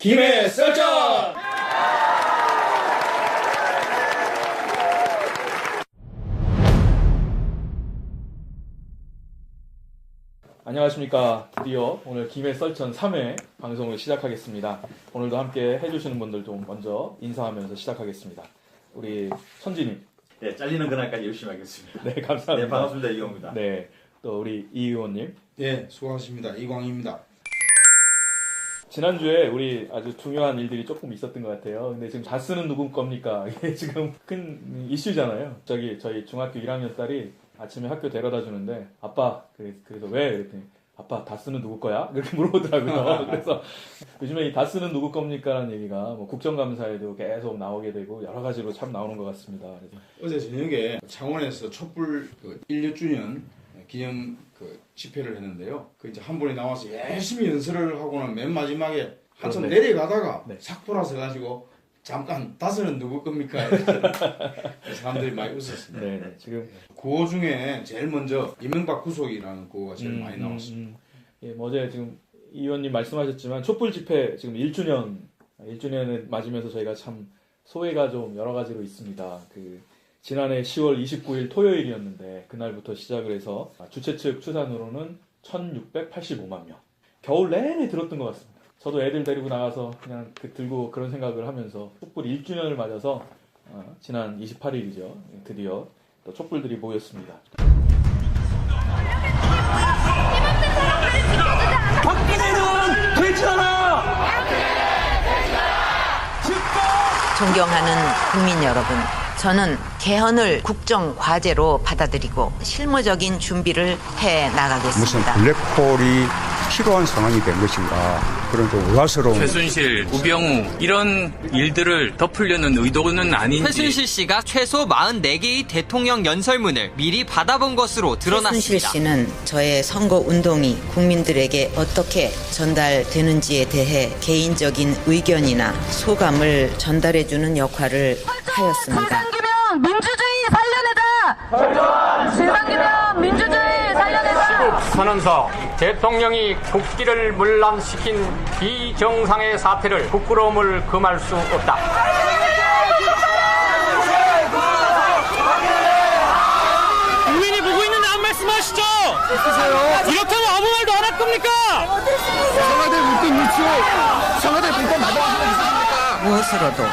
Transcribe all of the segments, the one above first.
김해 썰전! 안녕하십니까. 드디어 오늘 김해 썰전 3회 방송을 시작하겠습니다. 오늘도 함께 해주시는 분들 좀 먼저 인사하면서 시작하겠습니다. 우리 천진님. 네, 잘리는 그날까지 열심히 하겠습니다. 네, 감사합니다. 네, 반갑습니다. 이경입니다. 네, 또 우리 이 의원님. 네, 수고하셨습니다. 이광입니다. 지난주에 우리 아주 중요한 일들이 조금 있었던 것 같아요. 근데 지금 다스는 누구 겁니까? 이게 지금 큰 이슈잖아요. 저희 중학교 1학년 딸이 아침에 학교 데려다 주는데 아빠, 그래서 왜? 그랬더니 아빠 다스는 누구 거야? 이렇게 물어보더라고요. 그래서 요즘에 이 다스는 누구 겁니까? 라는 얘기가 뭐 국정감사에도 계속 나오게 되고 여러 가지로 참 나오는 것 같습니다. 어제 저녁에 창원에서 촛불 1주년 기념 집회를 했는데요. 이제 한 분이 나와서 열심히 연설을 하고는 맨 마지막에 한참 그런데, 내려가다가 네. 싹 돌아서 가지고 잠깐 다스는 누구 겁니까? 사람들이 많이 웃었습니다. 네, 지금 구호 중에 제일 먼저 이명박 구속이라는 구호가 제일 많이 나왔습니다. 예, 뭐 어제 지금 이 의원님 말씀하셨지만 촛불 집회 지금 1주년을 맞으면서 저희가 참 소회가 좀 여러 가지로 있습니다. 지난해 10월 29일 토요일이었는데 그날부터 시작을 해서 주최 측 추산으로는 1685만 명. 겨울 내내 들었던 것 같습니다. 저도 애들 데리고 나가서 그냥 들고 그런 생각을 하면서 촛불 1주년을 맞아서 지난 28일이죠. 드디어 또 촛불들이 모였습니다. 박근혜는 괜찮아! 존경하는 국민 여러분, 저는 개헌을 국정 과제로 받아들이고 실무적인 준비를 해 무슨 나가겠습니다. 블랙홀이 필요한 상황이 된 것인가 그런 좀 의아스러운. 최순실, 우병우 이런 일들을 덮으려는 의도는 아닌지. 최순실 씨가 최소 44개의 대통령 연설문을 미리 받아본 것으로 최순실 드러났습니다. 씨는 저의 선거 운동이 국민들에게 어떻게 전달되는지에 대해 개인적인 의견이나 소감을 전달해주는 역할을 하였습니다. 세상기면 민주주의 살려내자! 세상기면 민주주의 살려내자! 선언서 대통령이 국기를 문란시킨 비정상의 사태를 부끄러움을 금할 수 없다. 국민이 보고 있는데 안 말씀하시죠? 이렇다면 아무 말도 안 할 겁니까? 청와대 물건 유치호, 청와대 물건 받아가시는 거 있으십니까? 무엇으로도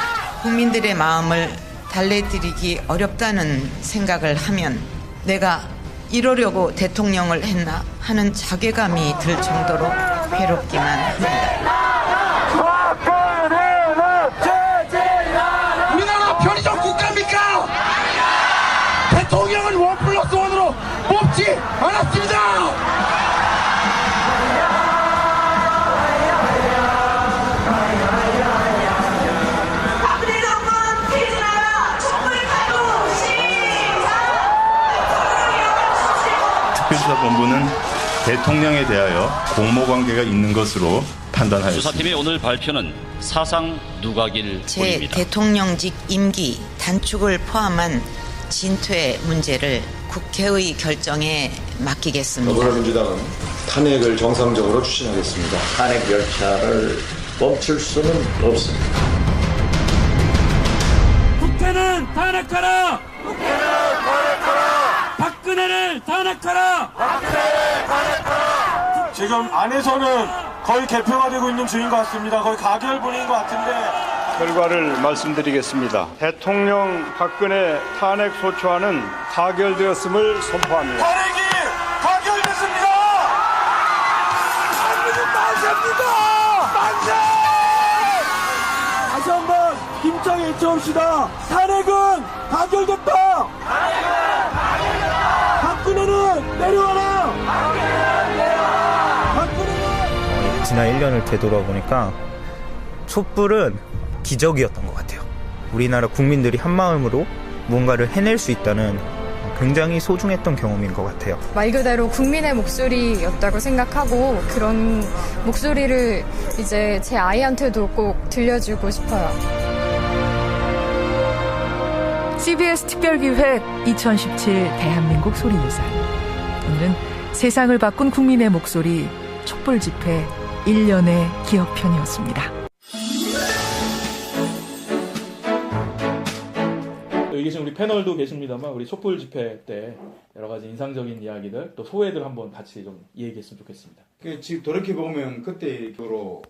국민들의 마음을 달래드리기 어렵다는 생각을 하면 내가 이러려고 대통령을 했나 하는 자괴감이 들 정도로 괴롭기만 합니다. 우리나라 편의점 국가입니까? 대통령은 1+1으로 뽑지 않았습니다! 특별수사본부는 대통령에 대하여 공모관계가 있는 것으로 판단하였습니다. 수사팀의 오늘 발표는 사상 누각일 제 뿐입니다. 대통령직 임기 단축을 포함한 진퇴 문제를 국회의 결정에 맡기겠습니다. 더불어민주당은 탄핵을 정상적으로 추진하겠습니다. 탄핵 열차를 멈출 수는 없습니다. 국회는 탄핵하라! 국회는 탄핵하라! 박근혜를 탄핵하라! 박근혜를 탄핵하라! 지금 안에서는 거의 개표가 되고 있는 중인 것 같습니다. 거의 가결 분인 것 같은데. 결과를 말씀드리겠습니다. 대통령 박근혜 탄핵 소추안은 가결되었음을 선포합니다. 탄핵이 가결됐습니다. 한민은 만세입니다. 만세! 다시 한번 힘차게 외쳐봅시다. 탄핵은 가결됐다. 박근혜는 내려와라. 박근혜는 지난 1년을 되돌아보니까 촛불은 기적이었던 것 같아요. 우리나라 국민들이 한마음으로 뭔가를 해낼 수 있다는 굉장히 소중했던 경험인 것 같아요. 말 그대로 국민의 목소리였다고 생각하고 그런 목소리를 이제 제 아이한테도 꼭 들려주고 싶어요. CBS 특별기획 2017 대한민국 소리유산. 오늘은 세상을 바꾼 국민의 목소리 촛불 집회 1년의 기억편이었습니다. 여기 계신 우리 패널도 계십니다만 우리 촛불 집회 때 여러 가지 인상적인 이야기들 또 소회들 한번 같이 좀 얘기했으면 좋겠습니다. 지금 돌이켜보면 그때로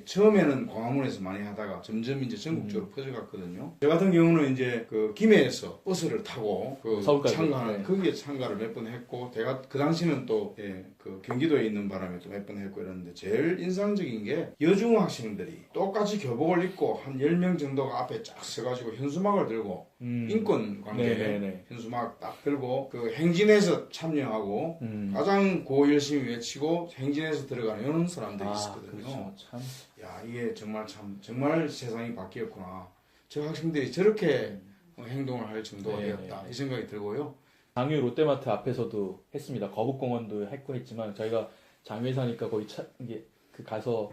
처음에는 광화문에서 많이 하다가 점점 이제 전국적으로 퍼져갔거든요. 저 같은 경우는 이제 그 김해에서 버스를 타고 그 서울까지, 참가하는 네. 거기에 참가를 몇 번 했고, 제가 그 당시는 또 그 경기도에 있는 바람에 또 몇 번 했고 이랬는데 제일 인상적인 게 여중 학생들이 똑같이 교복을 입고 한 10명 정도가 앞에 쫙 서가지고 현수막을 들고 인권 관계 네네네. 현수막 딱 들고 그 행진에서 참여하고 가장 고 열심히 외치고 행진에서 들어가는 이런 사람들이 있었거든요. 그렇죠. 참. 야, 이게 정말 세상이 바뀌었구나. 저 학생들이 저렇게 행동을 할 정도가 되었다. 이 생각이 들고요. 장유 롯데마트 앞에서도 했습니다. 거북공원도 했고 했지만 저희가 장유에 사니까 거기 가서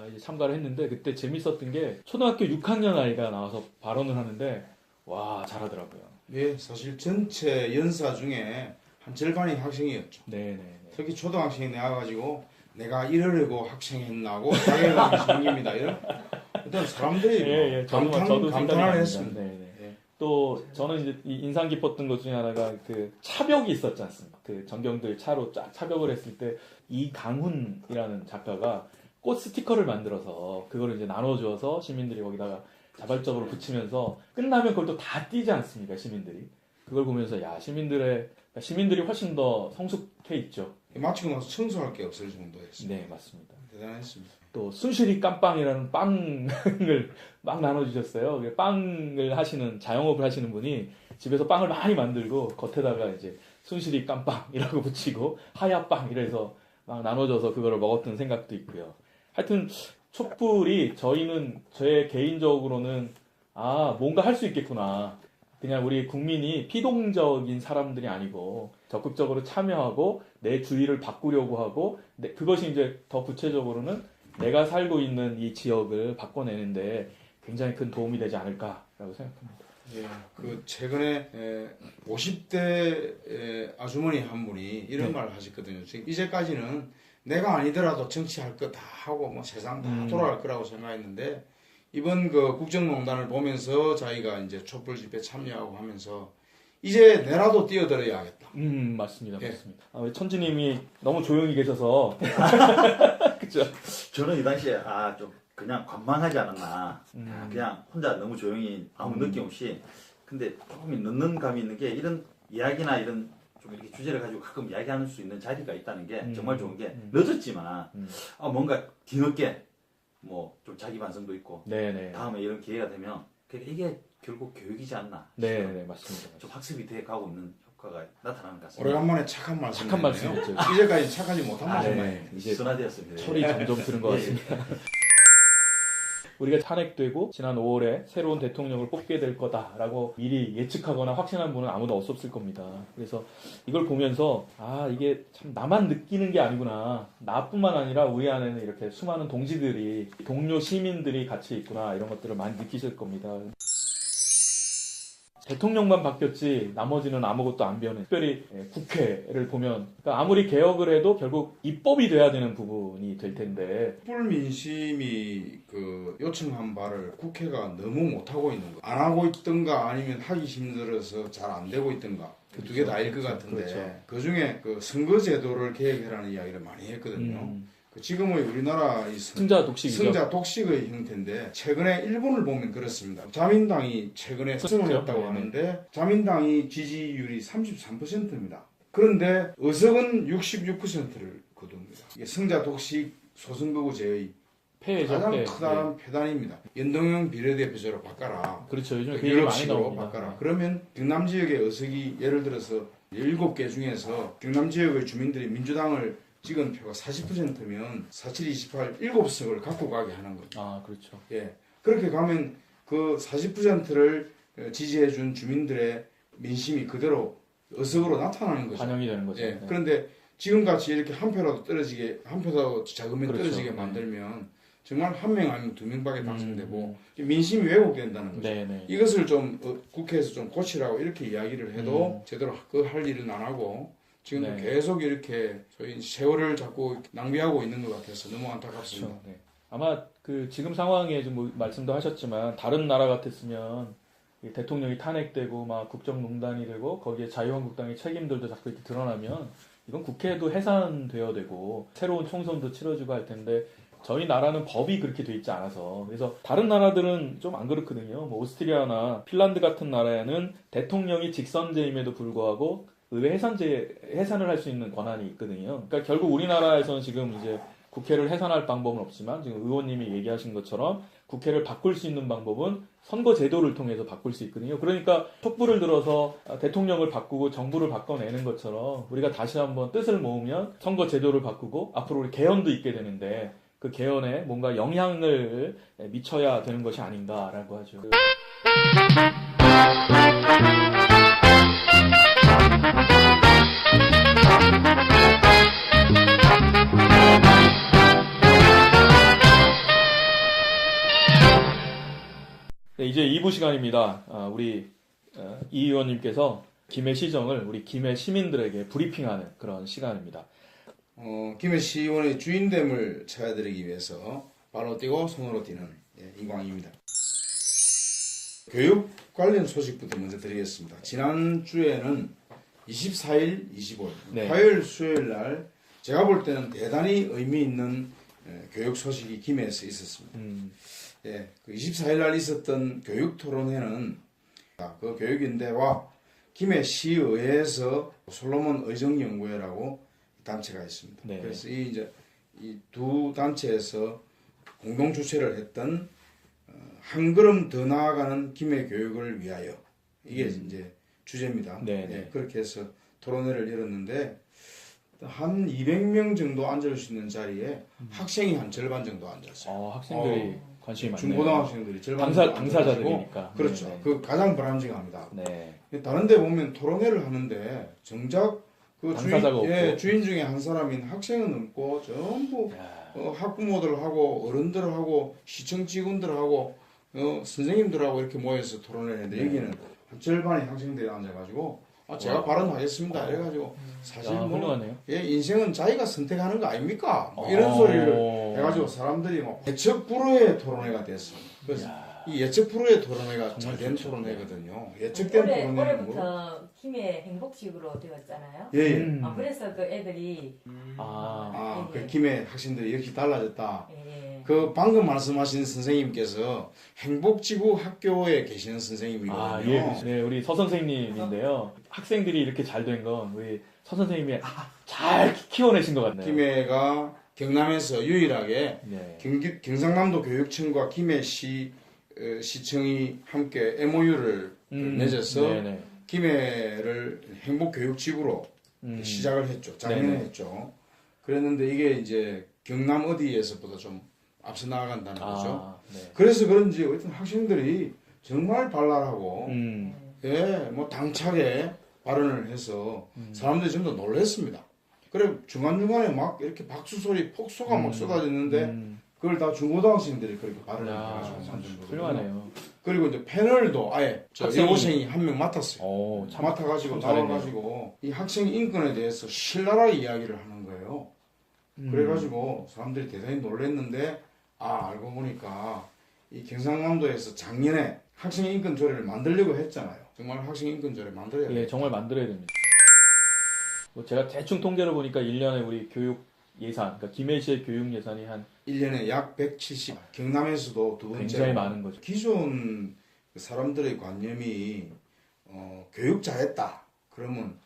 이제 참가를 했는데 그때 재밌었던 게 초등학교 6학년 아이가 나와서 발언을 하는데 와 잘하더라고요. 예, 사실 전체 연사 중에 한 절반이 학생이었죠. 네네. 특히 초등학생이 나와가지고 내가 이러려고 학생했나고 자괴감이 생깁니다. 이런 어떤 사람들이 저도 감탄을 했습니다. 또 저는 이제 인상 깊었던 것 중에 하나가 그 차벽이 있었지 않습니까? 그 전경들 차로 차벽을 했을 때 이강훈이라는 작가가 꽃 스티커를 만들어서 그거를 이제 나눠주어서 시민들이 거기다가 자발적으로 붙이면서 끝나면 그걸 또 다 띄지 않습니까? 시민들이. 그걸 보면서 야 시민들이 훨씬 더 성숙해 있죠. 마치고 나서 청소할 게 없을 정도였습니다. 네, 맞습니다. 대단했습니다. 또 순실이 깜빵이라는 빵을 막 나눠주셨어요. 빵을 하시는 자영업을 하시는 분이 집에서 빵을 많이 만들고 겉에다가 이제 순실이 깜빵이라고 붙이고 하야빵 이래서 막 나눠줘서 그거를 먹었던 생각도 있고요. 하여튼 촛불이 저의 개인적으로는 뭔가 할 수 있겠구나. 그냥 우리 국민이 피동적인 사람들이 아니고 적극적으로 참여하고 내 주위를 바꾸려고 하고 그것이 이제 더 구체적으로는 내가 살고 있는 이 지역을 바꿔내는데 굉장히 큰 도움이 되지 않을까라고 생각합니다. 예, 그 최근에 50대 아주머니 한 분이 이런 말을 하셨거든요. 지금 이제까지는 내가 아니더라도 정치할 거 다 하고 뭐 세상 다 돌아갈 거라고 생각했는데 이번 그 국정농단을 보면서 자기가 이제 촛불 집회 참여하고 하면서 이제 내라도 뛰어들어야겠다. 맞습니다. 맞습니다. 우리 천지님이 너무 조용히 계셔서 그죠? 저는 이 당시에 좀 그냥 관망하지 않았나. 그냥 혼자 너무 조용히 아무 느낌 없이. 근데 조금 늦는 감이 있는 게 이런 이야기나 이런 좀 이렇게 주제를 가지고 가끔 이야기할 수 있는 자리가 있다는 게 정말 좋은 게 늦었지만 뭔가 뒤늦게 뭐 좀 자기 반성도 있고 네네. 다음에 이런 기회가 되면 이게 결국 교육이지 않나. 네, 맞습니다. 좀 학습이 돼 가고 있는 효과가 나타나는 것 같습니다. 오래간만에 착한 말씀. 착한 말씀이었죠. 이제까지 착하지 못한 말씀이에요. 이제 순화되었습니다. 철이 점점 들은 것 같습니다. 우리가 탄핵되고 지난 5월에 새로운 대통령을 뽑게 될 거다라고 미리 예측하거나 확신한 분은 아무도 없었을 겁니다. 그래서 이걸 보면서 이게 참 나만 느끼는 게 아니구나. 나뿐만 아니라 우리 안에는 이렇게 수많은 동지들이 동료 시민들이 같이 있구나 이런 것들을 많이 느끼실 겁니다. 대통령만 바뀌었지 나머지는 아무것도 안 변해. 특별히 국회를 보면 그러니까 아무리 개혁을 해도 결국 입법이 돼야 되는 부분이 될 텐데 촛불 민심이 그 요청한 바를 국회가 너무 못하고 있는 거. 안 하고 있던가 아니면 하기 힘들어서 잘 안 되고 있던가. 두 개 다일 것 같은데 그렇죠. 그중에 그 선거제도를 개혁해라는 이야기를 많이 했거든요. 지금의 우리나라 이 승자 독식의 형태인데 최근에 일본을 보면 그렇습니다. 자민당이 최근에 승을 했다고 하는데 자민당이 지지율이 33%입니다. 그런데 의석은 66%를 거둡니다. 이게 승자 독식 소선거구제의 가장 크다란 폐단입니다. 연동형 비례대표제로 바꿔라. 그렇죠. 요즘 유럽식으로 바꿔라. 그러면 경남 지역의 의석이 예를 들어서 17개 중에서 경남 지역의 주민들이 민주당을 찍은 표가 40%면 47, 28, 7석을 갖고 가게 하는 거죠. 그렇죠. 예. 그렇게 가면 그 40%를 지지해준 주민들의 민심이 그대로 의석으로 나타나는 거죠. 반영이 되는 거죠. 예. 그런데 지금같이 이렇게 한 표라도 작으면 그렇죠. 떨어지게 만들면 정말 한 명 아니면 두 명밖에 당선되고 민심이 왜곡된다는 거죠. 이것을 좀 국회에서 좀 고치라고 이렇게 이야기를 해도 제대로 할 일은 안 하고 지금 계속 이렇게 저희 세월을 자꾸 낭비하고 있는 것 같아서 너무 안타깝습니다. 그렇죠. 아마 그 지금 상황에 좀 말씀도 하셨지만 다른 나라 같았으면 이 대통령이 탄핵되고 막 국정농단이 되고 거기에 자유한국당의 책임들도 자꾸 이렇게 드러나면 이건 국회도 해산되어야 되고 새로운 총선도 치러지고 할 텐데 저희 나라는 법이 그렇게 돼 있지 않아서 그래서 다른 나라들은 좀 안 그렇거든요. 뭐 오스트리아나 핀란드 같은 나라에는 대통령이 직선제임에도 불구하고 의회 해산을 할 수 있는 권한이 있거든요. 그러니까 결국 우리나라에서는 지금 이제 국회를 해산할 방법은 없지만 지금 의원님이 얘기하신 것처럼 국회를 바꿀 수 있는 방법은 선거 제도를 통해서 바꿀 수 있거든요. 그러니까 촛불을 들어서 대통령을 바꾸고 정부를 바꿔내는 것처럼 우리가 다시 한번 뜻을 모으면 선거 제도를 바꾸고 앞으로 우리 개헌도 있게 되는데 그 개헌에 뭔가 영향을 미쳐야 되는 것이 아닌가라고 하죠. 네, 이제 2부 시간입니다. 우리 이 의원님께서 김해 시정을 우리 김해 시민들에게 브리핑하는 그런 시간입니다. 김해 시의원의 주인됨을 찾아드리기 위해서 발로 뛰고 손으로 뛰는 이광입니다. 교육 관련 소식부터 먼저 드리겠습니다. 지난주에는 24일, 25일, 네. 화요일, 수요일 날 제가 볼 때는 대단히 의미 있는 교육 소식이 김해에서 있었습니다. 그 24일 날 있었던 교육 토론회는 그 교육인대와 김해시의회에서 솔로몬 의정연구회라고 단체가 있습니다. 네. 그래서 이 두 단체에서 공동 주최를 했던 한 걸음 더 나아가는 김해 교육을 위하여 이게 이제 주제입니다. 네. 그렇게 해서 토론회를 열었는데 한 200명 정도 앉을 수 있는 자리에 학생이 한 절반 정도 앉았어요. 학생들이 관심이 많네요. 중고등학생들이 절반 당사자들이니까. 그렇죠. 네. 그 가장 바람직합니다. 네. 다른 데 보면 토론회를 하는데 정작 그 주인 중에 한 사람인 학생은 없고 전부 학부모들하고 어른들하고 시청 직원들하고 선생님들하고 이렇게 모여서 토론을 했는데 여기는 한 절반의 학생들이 앉아가지고 제가 발언하겠습니다. 이래가지고 사실 인생은 자기가 선택하는 거 아닙니까? 이런 소리를 해가지고 사람들이 예측 불허의 토론회가 됐습니다. 그래서 이 예측 불허의 토론회가 잘 된 토론회거든요. 예측된 토론회는 올해부터 김해 행복식으로 되었잖아요. 예. 그래서 그 애들이 그 김해 학생들이 이렇게 달라졌다. 그 방금 말씀하신 선생님께서 행복지구 학교에 계시는 선생님이거든요. 네, 우리 서 선생님인데요. 학생들이 이렇게 잘 된 건 우리 서 선생님이 잘 키워내신 것 같네요. 김해가 경남에서 유일하게 경상남도 교육청과 김해시 시청이 함께 MOU를 맺어서 김해를 행복교육지구로 시작을 했죠. 작년에 했죠. 그랬는데 이게 이제 경남 어디에서보다 좀 앞서 나아간다는 거죠. 그래서 그런지 어떤 학생들이 정말 발랄하고 뭐 당차게 발언을 해서 사람들이 좀 더 놀랐습니다. 그래 중간중간에 막 이렇게 박수 소리 폭소가 막 쏟아졌는데 그걸 다 중고등학생들이 그렇게 발언을 해가지고 만든 거거든요. 훌륭하네요. 그리고 이제 패널도 아예 여고생이 한 명 맡았어요. 참 맡아가지고 나와가지고 이 학생 인권에 대해서 신랄하게 이야기를 하는 거예요. 그래가지고 사람들이 대단히 놀랐는데 알고 보니까 이 경상남도에서 작년에 학생 인권 조례를 만들려고 했잖아요. 정말 학생 인권 조례 만들어야 돼요. 정말 만들어야 됩니다. 제가 대충 통계를 보니까 1년에 우리 교육 예산, 그러니까 김해시의 교육 예산이 한 1년에 약 170. 경남에서도 두 번째. 굉장히 많은 거죠. 기존 사람들의 관념이 교육 잘했다. 그러면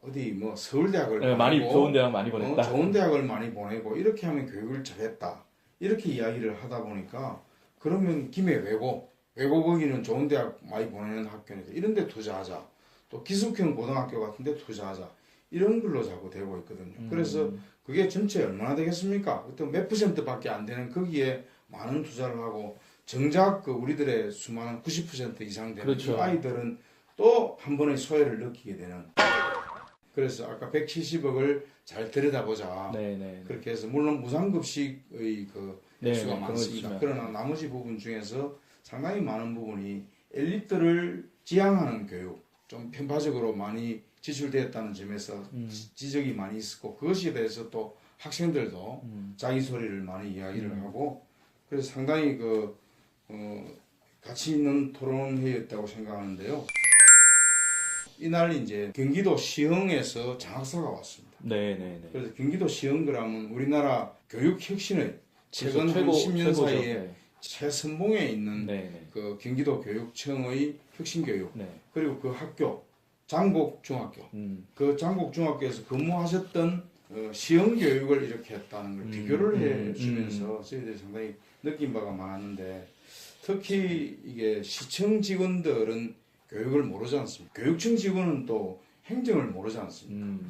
어디 뭐 서울대학을 많이 좋은 대학 많이 보냈다. 좋은 대학을 많이 보내고 이렇게 하면 교육을 잘했다. 이렇게 이야기를 하다 보니까 그러면 김해 외고 거기는 좋은 대학 많이 보내는 학교니까 이런 데 투자하자. 또 기숙형 고등학교 같은 데 투자하자. 이런 걸로 자꾸 되고 있거든요. 그래서 그게 전체 얼마나 되겠습니까? 그때 몇 %밖에 안 되는 거기에 많은 투자를 하고 정작 그 우리들의 수많은 90% 이상 되는 이 아이들은 또 한 번의 소외를 느끼게 되는. 그래서 아까 170억을 잘 들여다보자. 그렇게 해서 물론 무상급식의 그 수가 많습니다. 그러나 나머지 부분 중에서 상당히 많은 부분이 엘리트를 지향하는 교육, 좀 편파적으로 많이 지출되었다는 점에서 지적이 많이 있었고 그것에 대해서 또 학생들도 자기 소리를 많이 이야기를 하고 그래서 상당히 가치 있는 토론회였다고 생각하는데요. 이날 이제 경기도 시흥에서 장학사가 왔습니다. 네네네. 그래서 경기도 시흥 그러면 우리나라 교육 혁신의 최근 최고, 한 10년 최고죠. 사이에 네. 최선봉에 있는 네네. 그 경기도 교육청의 혁신교육 네. 그리고 그 학교 장곡중학교 그 장곡중학교에서 근무하셨던 시흥 교육을 이렇게 했다는 걸 비교를 해주면서 저희들이 상당히 느낀 바가 많았는데 특히 이게 시청 직원들은 교육을 모르지 않습니까? 교육청 직원은 또 행정을 모르지 않습니까?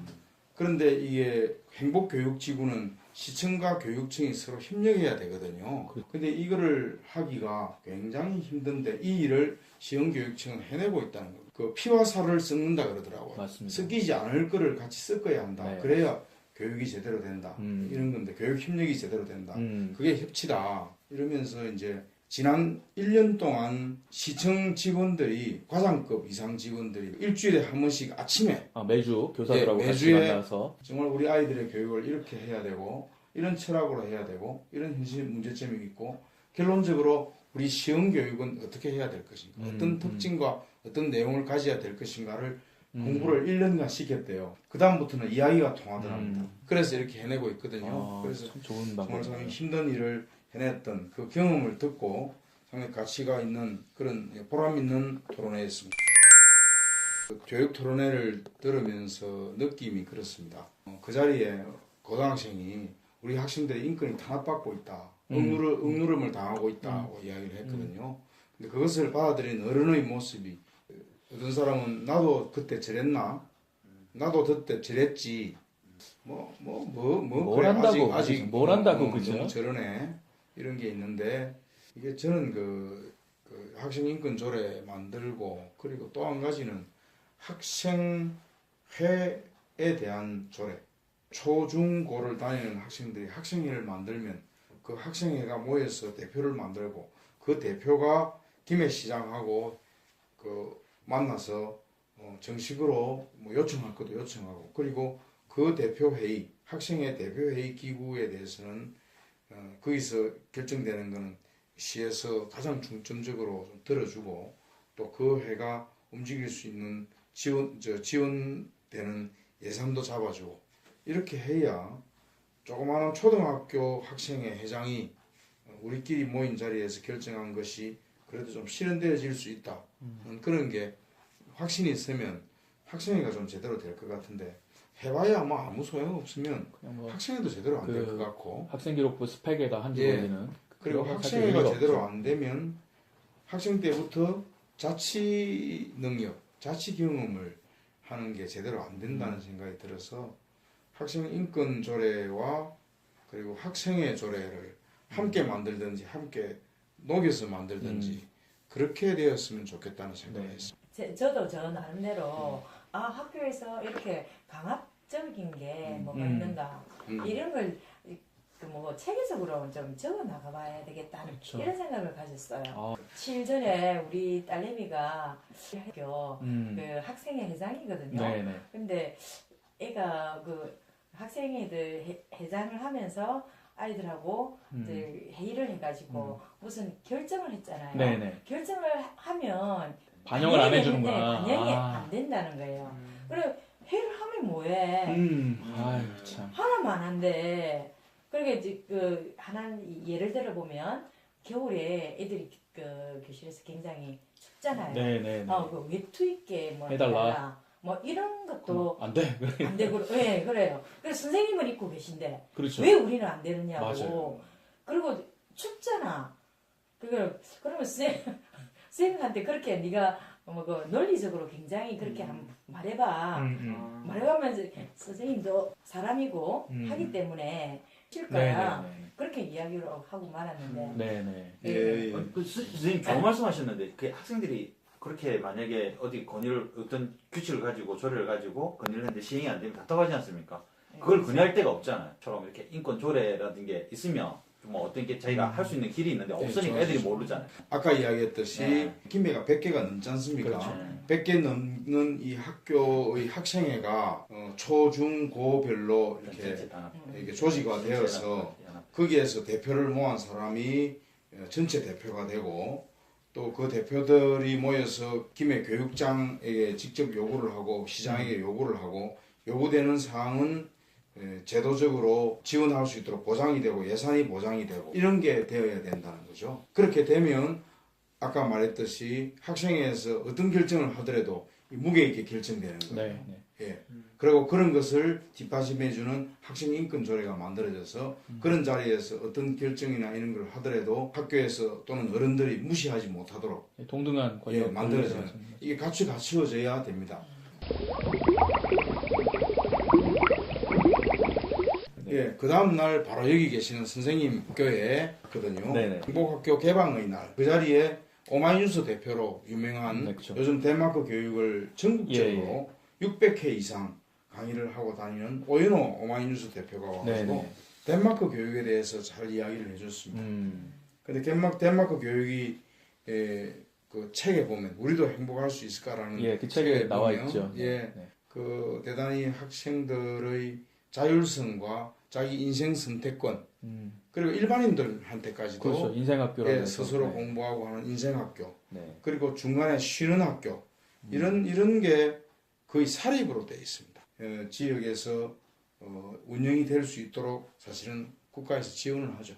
그런데 이게 행복교육지구는 시청과 교육청이 서로 협력해야 되거든요. 근데 이거를 하기가 굉장히 힘든데 이 일을 시흥교육청은 해내고 있다는 거예요. 그 피와 살을 섞는다 그러더라고요. 맞습니다. 섞이지 않을 거를 같이 섞어야 한다. 네. 그래야 교육이 제대로 된다. 이런 건데 교육 협력이 제대로 된다. 그게 협치다. 이러면서 이제 지난 1년 동안 시청 직원들이 과장급 이상 직원들이 일주일에 한 번씩 아침에 매주 교사들하고 같이 매주에 만나서 정말 우리 아이들의 교육을 이렇게 해야 되고 이런 철학으로 해야 되고 이런 현실 문제점이 있고 결론적으로 우리 시흥 교육은 어떻게 해야 될 것인가 어떤 특징과 어떤 내용을 가져야 될 것인가를 공부를 1년간 시켰대요. 그 다음부터는 이야기가 통하더랍니다. 그래서 이렇게 해내고 있거든요. 그래서 참 좋은 정말 방법이네요. 상당히 힘든 일을 해냈던 그 경험을 듣고 상당히 가치가 있는 그런 보람 있는 토론회였습니다. 그 교육 토론회를 들으면서 느낌이 그렇습니다. 그 자리에 고등학생이 우리 학생들의 인권이 탄압받고 있다. 억누름을 당하고 있다고 이야기를 했거든요. 근데 그것을 받아들인 어른의 모습이 어떤 사람은 나도 그때 저랬나? 나도 그때 저랬지. 뭘 한다고, 아직 뭘 한다고, 그죠? 너무 저러네. 이런 게 있는데 이게 저는 그 학생 인권 조례 만들고 그리고 또 한 가지는 학생회에 대한 조례. 초중고를 다니는 학생들이 학생회를 만들면 그 학생회가 모여서 대표를 만들고 그 대표가 김해 시장하고 그 만나서 정식으로 요청할 것도 요청하고 그리고 그 대표회의 학생회 대표회의 기구에 대해서는 거기서 결정되는 거는 시에서 가장 중점적으로 좀 들어주고 또 그 회가 움직일 수 있는 지원되는 예산도 잡아주고 이렇게 해야 조그마한 초등학교 학생회 회장이 우리끼리 모인 자리에서 결정한 것이 그래도 좀 실현되어질 수 있다. 그런 게 확신이 있으면 학생회가 좀 제대로 될 것 같은데 해봐야 아무 소용 없으면 학생회도 제대로 안 될 것 같고 학생기록부 스펙에다 한지거리는 그리고 학생회가 제대로 안 되면 학생 때부터 자치 능력, 자치 경험을 하는 게 제대로 안 된다는 생각이 들어서 학생 인권 조례와 그리고 학생회 조례를 함께 만들든지 함께 녹여서 만들든지 그렇게 되었으면 좋겠다는 생각을 했습니다. 저도 저 나름대로 학교에서 이렇게 강압적인 게 뭐가 있는가 이런 걸 체계적으로 좀 적어 나가봐야 되겠다는 이런 생각을 가졌어요. 7일 전에 우리 딸내미가 학교 그 학생회 회장이거든요. 네네. 근데 애가 그 학생회들 회장을 하면서 아이들하고 이제 회의를 해가지고 무슨 결정을 했잖아요. 네네. 결정을 하면 반영을 안 해주는구나. 반영이 안 된다는 거예요. 그래 회의를 하면 뭐해? 아유 참. 하나만 한데. 그러니까 이제 예를 들어 보면 겨울에 애들이 그 교실에서 굉장히 춥잖아요. 네네. 그 외투 입게 해달라. 뭐 이런 것도 안 돼. 안 되고, 네, 그래요. 그래서 선생님은 입고 계신데 그렇죠. 왜 우리는 안 되느냐고. 맞아요. 그리고 춥잖아. 그러면 선생님한테 그렇게 네가 논리적으로 굉장히 그렇게 한번 말해봐. 말해가면서 선생님도 사람이고 하기 때문에 쉴 거야. 네네네. 그렇게 이야기를 하고 말았는데. 네네. 선생님 좋은 말씀하셨는데 그 학생들이 그렇게 만약에 어디 어떤 규칙을 가지고 조례를 가지고 건의를 했는데 시행이 안 되면 답답하지 않습니까? 그걸 건의할 데가 없잖아요. 처럼 이렇게 인권 조례라든 게 있으면 뭐 어떤 게 자기가 할 수 있는 길이 있는데 없으니까 애들이 모르잖아요. 아까 이야기했듯이 김해가 100개가 넘지 않습니까? 그렇죠. 100개 넘는 이 학교의 학생회가 초중고별로 이렇게 조직화 되어서 거기에서 대표를 모은 사람이 전체 대표가 되고 또 그 대표들이 모여서 김해 교육장에게 직접 요구를 하고 시장에게 요구를 하고 요구되는 사항은 제도적으로 지원할 수 있도록 보장이 되고 예산이 보장이 되고 이런 게 되어야 된다는 거죠. 그렇게 되면 아까 말했듯이 학생회에서 어떤 결정을 하더라도 무게 있게 결정되는 거예요. 네, 네. 예. 그리고 그런 것을 뒷받침해주는 학생인권조례가 만들어져서 그런 자리에서 어떤 결정이나 이런 걸 하더라도 학교에서 또는 어른들이 무시하지 못하도록 동등한 권력 만들어져요. 이게 같이 갖추어져야 됩니다. 예, 그 다음 날 바로 여기 계시는 선생님 학교에 갔거든요. 네네. 행복학교 개방의 날 그 자리에 오마이뉴스 대표로 유명한 그렇죠. 요즘 덴마크 교육을 전국적으로 600회 이상 강의를 하고 다니는 오연호 오마이뉴스 대표가 와가지고 덴마크 교육에 대해서 잘 이야기를 해줬습니다. 근데 덴마크 교육이 그 책에 보면 우리도 행복할 수 있을까라는 그 책에 나와 있죠. 그 대단히 학생들의 자율성과 자기 인생 선택권 그리고 일반인들한테까지도 그렇죠. 인생학교라고 스스로 공부하고 하는 인생학교 그리고 중간에 쉬는 학교 이런 게 거의 사립으로 되어 있습니다. 지역에서 운영이 될 수 있도록 사실은 국가에서 지원을 하죠.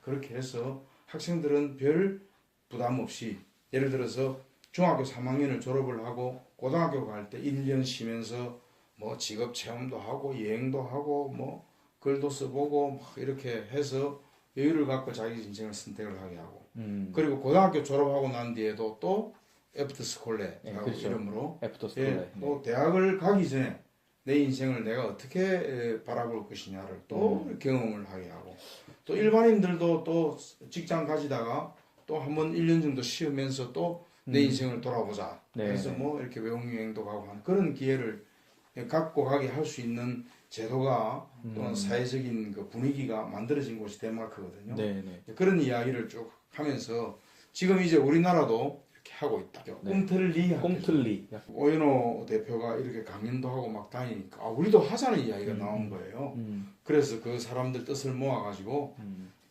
그렇게 해서 학생들은 별 부담 없이 예를 들어서 중학교 3학년을 졸업을 하고 고등학교 갈 때 1년 쉬면서 뭐 직업 체험도 하고 여행도 하고 뭐 글도 써보고 막 이렇게 해서 여유를 갖고 자기 인생을 선택을 하게 하고 그리고 고등학교 졸업하고 난 뒤에도 또 애프터 스콜레라고 그렇죠. 이름으로 애프터 스콜레. 또 대학을 가기 전에 내 인생을 내가 어떻게 바라볼 것이냐를 또 경험을 하게 하고 또 일반인들도 또 직장 가지다가 또 한번 1년 정도 쉬면서 또 내 인생을 돌아보자. 그래서 뭐 이렇게 외국여행도 가고 하는 그런 기회를 갖고 가게 할 수 있는 제도가 또는 사회적인 그 분위기가 만들어진 곳이 덴마크거든요. 그런 이야기를 쭉 하면서 지금 이제 우리나라도 이렇게 하고 있다. 꿈틀리. 오연호 대표가 이렇게 강연도 하고 막 다니니까 우리도 하자는 이야기가 나온 거예요. 그래서 그 사람들 뜻을 모아가지고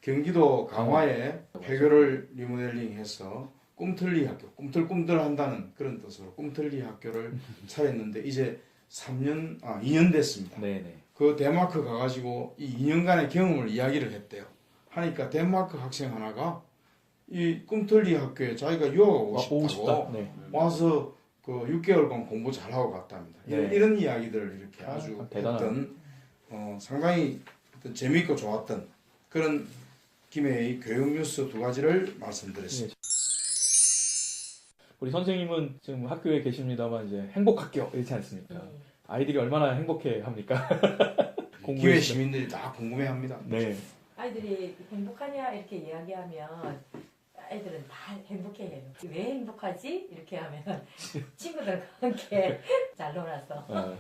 경기도 강화에 폐교를 리모델링해서 꿈틀리 학교, 꿈틀꿈틀 한다는 그런 뜻으로 꿈틀리 학교를 차렸는데 이제 2년 됐습니다. 그 덴마크 가가지고 이 2년간의 경험을 이야기를 했대요. 하니까 덴마크 학생 하나가 이 꿈틀리 학교에 자기가 유학하고 싶다고 와서 그 6개월간 공부 잘하고 갔답니다. 이런 이야기들을 이렇게 아주 했던 상당히 재미있고 좋았던 그런 김해의 교육 뉴스 2가지를 말씀드렸습니다. 우리 선생님은 지금 학교에 계십니다만 이제 행복학교 이렇지 않습니까? 아이들이 얼마나 행복해 합니까? 김해 시민들이 다 궁금해합니다. 아이들이 행복하냐 이렇게 이야기하면 아이들은 다 행복해해요. 왜 행복하지? 이렇게 하면 친구들과 함께 잘 놀아서.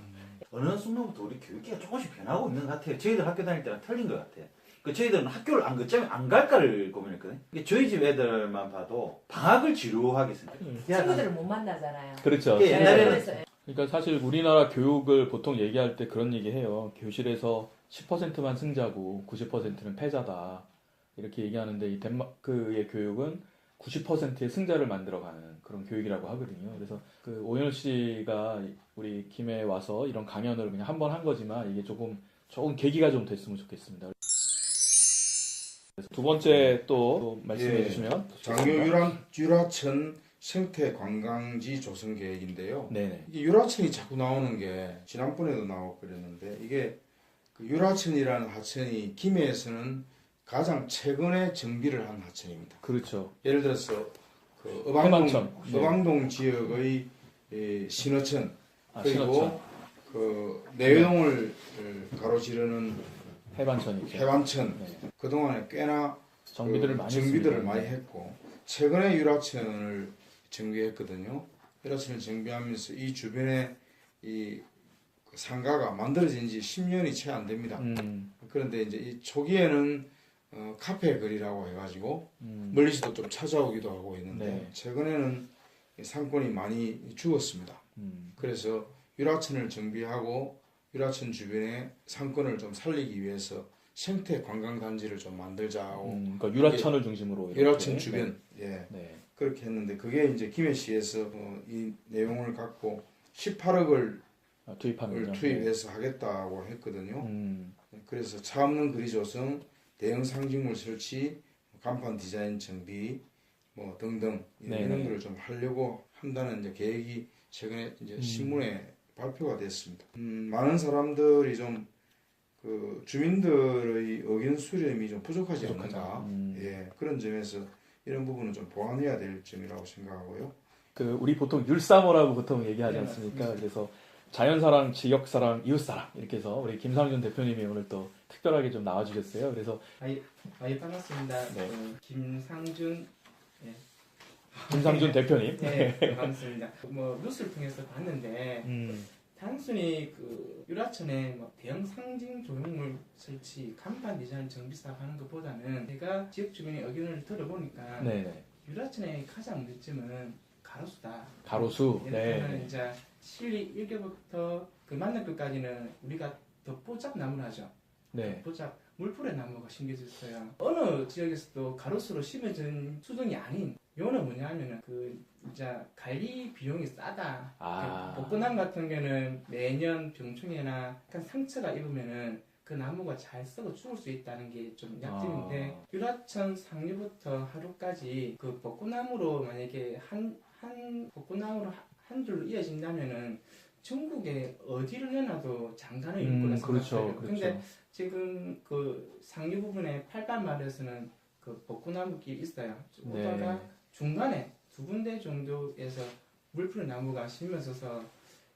어느 순간부터 우리 교육계가 조금씩 변하고 있는 것 같아요. 저희들 학교 다닐 때랑 틀린 것 같아요. 저희들은 학교를 안 갈까를 고민했거든요. 저희 집 애들만 봐도 방학을 지루하겠습니다. 친구들을 못 만나잖아요. 그렇죠. 옛날에는 그러니까 사실 우리나라 교육을 보통 얘기할 때 그런 얘기해요. 교실에서 10%만 승자고 90%는 패자다. 이렇게 얘기하는데 이 덴마크의 교육은 90%의 승자를 만들어가는 그런 교육이라고 하거든요. 그래서 그 오연호 씨가 우리 김해에 와서 이런 강연을 그냥 한 번 한 거지만 이게 조금 계기가 좀 됐으면 좋겠습니다. 두 번째 또 말씀해 주시면 장교 유라천 생태 관광지 조성 계획인데요. 이게 유라천이 자꾸 나오는 게 지난번에도 나오고 그랬는데 이게 그 유라천이라는 하천이 김해에서는 가장 최근에 정비를 한 하천입니다. 그렇죠. 예를 들어서 그 어방동 지역의 신어천 그리고 그 내외동을 가로지르는 해반천 그동안에 꽤나 정비들을 많이 했고 최근에 유라천을 정비했거든요. 유라천을 정비하면서 이 주변에 이 상가가 만들어진 지 10년이 채 안 됩니다. 그런데 이제 이 초기에는 카페 거리라고 해가지고 멀리서도 좀 찾아오기도 하고 있는데 최근에는 상권이 많이 죽었습니다. 그래서 유라천을 정비하고 유라천 주변에 상권을 좀 살리기 위해서 생태 관광단지를 좀 만들자고. 그러니까 유라천을 중심으로. 유라천 주변, 그렇게 했는데 그게 이제 김해시에서 이 내용을 갖고 18억을 투입해서 하겠다고 했거든요. 그래서 차 없는 거리 조성, 대형 상징물 설치, 간판 디자인 정비 뭐 등등 이런 걸 좀 하려고 한다는 이제 계획이 최근에 이제 신문에 발표가 됐습니다. 많은 사람들이 좀 그 주민들의 의견 수렴이 좀 부족하지 않는가. 예, 그런 점에서 이런 부분은 좀 보완해야 될 점이라고 생각하고요. 그 우리 보통 율사모라고 보통 얘기하지 않습니까? 그래서 자연사랑, 지역사랑, 이웃사랑 이렇게 해서 우리 김상준 대표님이 오늘 또 특별하게 좀 나와주셨어요. 그래서 반갑습니다. 네. 김상준 김상준 대표님. 네, 반갑습니다. 뭐 뉴스를 통해서 봤는데 단순히 그 유라천에 뭐 대형 상징 조형물 설치, 간판 디자인 정비 사업 하는 것보다는 제가 지역 주민의 의견을 들어보니까 유라천의 가장 문제점은 가로수다. 가로수. 예를 이제 실리 1개부터 그 만날 끝까지는 우리가 덧보잡 나무를 하죠. 덧보잡 물풀의 나무가 심겨져 있어요. 어느 지역에서도 가로수로 심어진 수종이 아닌 요는 뭐냐면은 그 이제 관리 비용이 싸다. 벚꽃나무 같은 경우는 매년 병충해나 약간 상처가 입으면은 그 나무가 잘 썩어 죽을 수 있다는 게 좀 약점인데 유라천 상류부터 하루까지 그 벚꽃나무로 만약에 한 벚꽃나무로 한 줄로 이어진다면은 전국에 어디를 내놔도 장단의 일거라 생각해요. 근데 지금 그 상류 부분에 팔반마을에서는 그 벚꽃나무 길이 있어요. 오다가 중간에 두 군데 정도에서 물풀 나무가 심어져서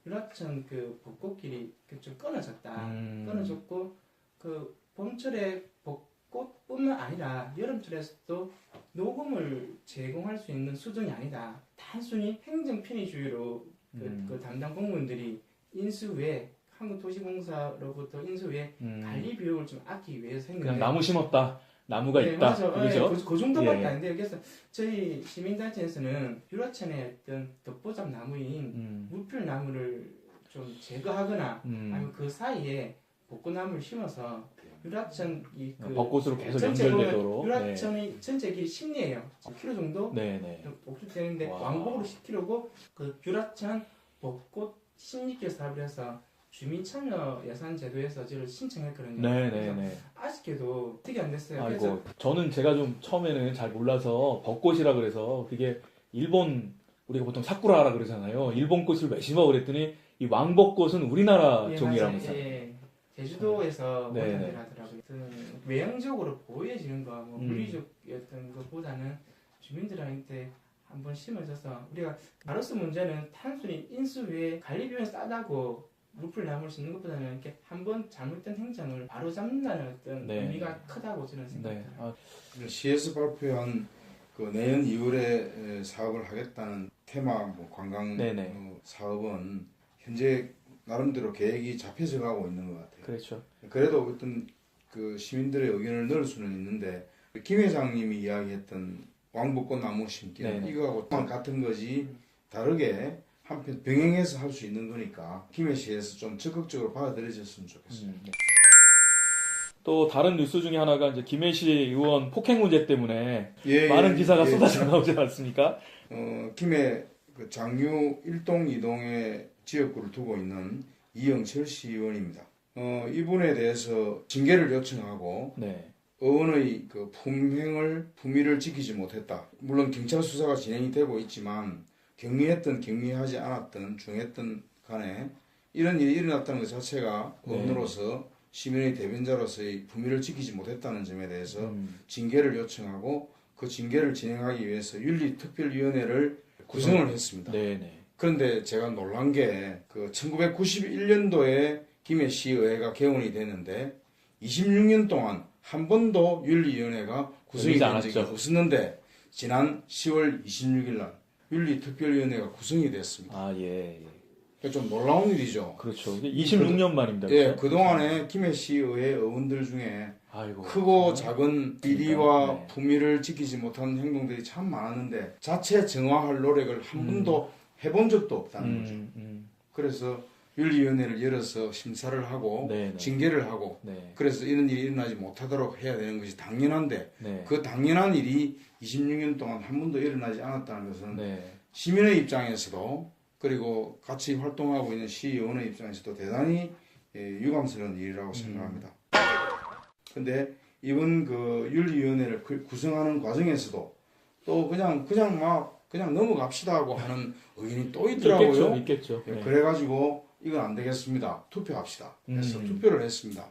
유라천 그 벚꽃길이 좀 끊어졌다. 끊어졌고 그 봄철에 벚꽃뿐만 아니라 여름철에서도 녹음을 제공할 수 있는 수준이 아니다. 단순히 행정 편의주의로 그 담당 공무원들이 인수 후에 한국도시공사로부터 인수 후에 관리 비용을 좀 아끼기 위해서 했는데 그냥 나무 심었다. 나무가 있다. 맞아. 그죠? 그 정도밖에 안 돼요. 그래서 저희 시민단체에서는 유라천의 어떤 덧보잡 나무인 물풀나무를 좀 제거하거나 아니면 그 사이에 벚꽃나무를 심어서 유라천 그 벚꽃으로 계속 연결되도록. 유라천의 전체 길이 10리예요. 10km 정도 복수되는데 왕복으로 10km고 그 유라천 벚꽃 10리길 사업을 해서 주민참여 예산제도에서 저를 신청했거든요. 아쉽게도 어떻게 안 됐어요. 아이고, 저는 제가 좀 처음에는 잘 몰라서 벚꽃이라 그래서 그게 일본 우리가 보통 사쿠라라 그러잖아요. 일본 꽃을 왜 심어 그랬더니 이 왕벚꽃은 우리나라 종이라면서. 제주도에서 원산을 하더라고요. 외형적으로 보여지는 거, 뭐 물리적이었던 것보다는 주민들한테 한번 심어져서 우리가 가로수 문제는 단순히 인수 후에 관리 비용이 싸다고 물풀 나무를 심는 것보다는 이렇게 한번 잘못된 행정을 바로 잡는다는 어떤 의미가 크다고 저는 생각합니다. 시에서 발표한 그 내년 2월에 사업을 하겠다는 테마 뭐 관광 사업은 현재 나름대로 계획이 잡혀져 가고 있는 것 같아요. 그렇죠. 그래도 어떤 그 시민들의 의견을 넣을 수는 있는데 김 회장님이 이야기했던 왕벚꽃 나무 심기 이거하고 같은 거지 다르게 한편 병행해서 할 수 있는 거니까 김해시에서 좀 적극적으로 받아들여졌으면 좋겠어요. 또 다른 뉴스 중에 하나가 이제 김해시 의원 폭행 문제 때문에 많은 기사가 쏟아져 나오지 않습니까? 김해 그 장유 1동 2동의 지역구를 두고 있는 이영철 시의원입니다. 이분에 대해서 징계를 요청하고 의원의 그 품위를 지키지 못했다. 물론 경찰 수사가 진행이 되고 있지만 경미했든 경미하지 않았든 중했든 간에 이런 일이 일어났다는 것 자체가 의원으로서 시민의 대변자로서의 품위를 지키지 못했다는 점에 대해서 징계를 요청하고 그 징계를 진행하기 위해서 윤리특별위원회를 구성을 했습니다. 그런데 제가 놀란 게 그 1991년도에 김해시의회가 개원이 됐는데 26년 동안 한 번도 윤리위원회가 구성이 된 적이 없었는데 지난 10월 26일 날 윤리특별위원회가 구성이 됐습니다. 좀 놀라운 일이죠. 그렇죠. 26년 만입니다. 그렇죠? 그동안에 김해시의회 의원들 중에 크고 작은 비리와 품위를 지키지 못한 행동들이 참 많았는데 자체 정화할 노력을 한 번도 해본 적도 없다는 거죠. 그래서 윤리위원회를 열어서 심사를 하고 징계를 하고 그래서 이런 일이 일어나지 못하도록 해야 되는 것이 당연한데 그 당연한 일이 26년 동안 한 번도 일어나지 않았다는 것은 시민의 입장에서도 그리고 같이 활동하고 있는 시의원의 입장에서도 대단히 유감스러운 일이라고 생각합니다. 근데 이번 그 윤리위원회를 구성하는 과정에서도 또 그냥 넘어갑시다 하고 하는 의견이 또 있더라고요. 있겠죠. 그래가지고 이건 안 되겠습니다. 투표합시다. 해서 투표를 했습니다.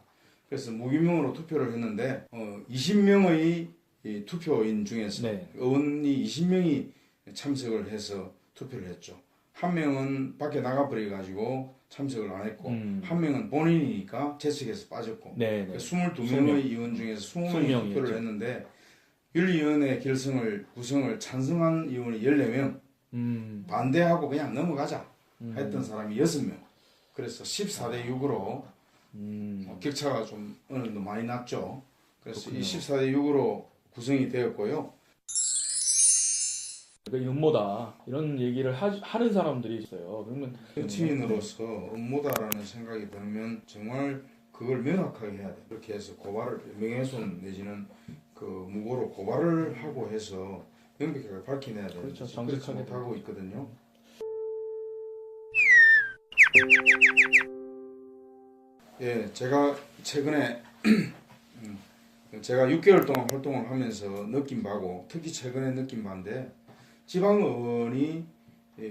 그래서 무기명으로 투표를 했는데 20명의 이 투표인 중에서 의원이 20명이 참석을 해서 투표를 했죠. 한 명은 밖에 나가버려가지고 참석을 안 했고 한 명은 본인이니까 재석에서 빠졌고 22명의 의원 중에서 20명이 투표를 했는데 윤리위원회 구성을 찬성한 의원이 14명 반대하고 그냥 넘어가자 했던 사람이 6명 그래서 14대 6으로 격차가 좀 어느 정도 많이 났죠. 그래서 이 14대 6으로 구성이 되었고요. 음모다 이런 얘기를 하는 사람들이 있어요. 그러면 정치인으로서 음모다라는 생각이 들면 정말 그걸 명확하게 해야 돼. 그렇게 해서 고발을 명예훼손 내지는 그 무고로 고발을 하고 해서 명백하게 밝혀내야 되는 그렇죠. 그렇지 못하고 있거든요. 예, 제가 최근에 제가 6개월 동안 활동을 하면서 느낀 바고 특히 최근에 느낀 바인데 지방의원이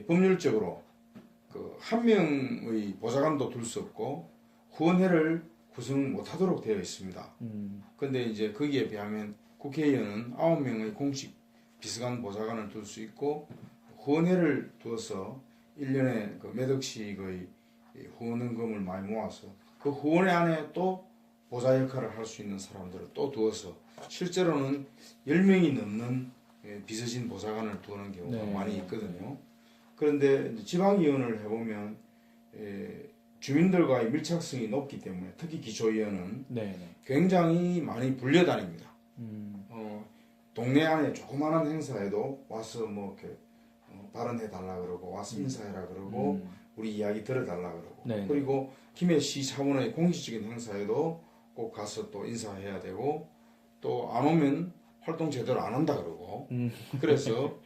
법률적으로 그 한 명의 보좌관도 둘 수 없고 후원회를 구성 못하도록 되어 있습니다. 그런데 이제 거기에 비하면 국회의원은 9명의 공식 비서관 보좌관을 둘 수 있고 후원회를 두어서 1년에 그 몇 억씩의 후원금을 많이 모아서 그 후원회 안에 또 보좌 역할을 할 수 있는 사람들을 또 두어서 실제로는 10명이 넘는 비서진 보좌관을 두는 경우가 많이 있거든요. 그런데 지방의원을 해보면 주민들과의 밀착성이 높기 때문에 특히 기초의원은 굉장히 많이 불려다닙니다. 동네 안에 조그마한 행사에도 와서 뭐 이렇게 발언해달라 그러고 와서 인사해라 그러고 우리 이야기 들어달라 그러고 그리고 김해시 차원의 공식적인 행사에도 꼭 가서 또 인사해야 되고 또 안 오면 활동 제대로 안 한다 그러고 그래서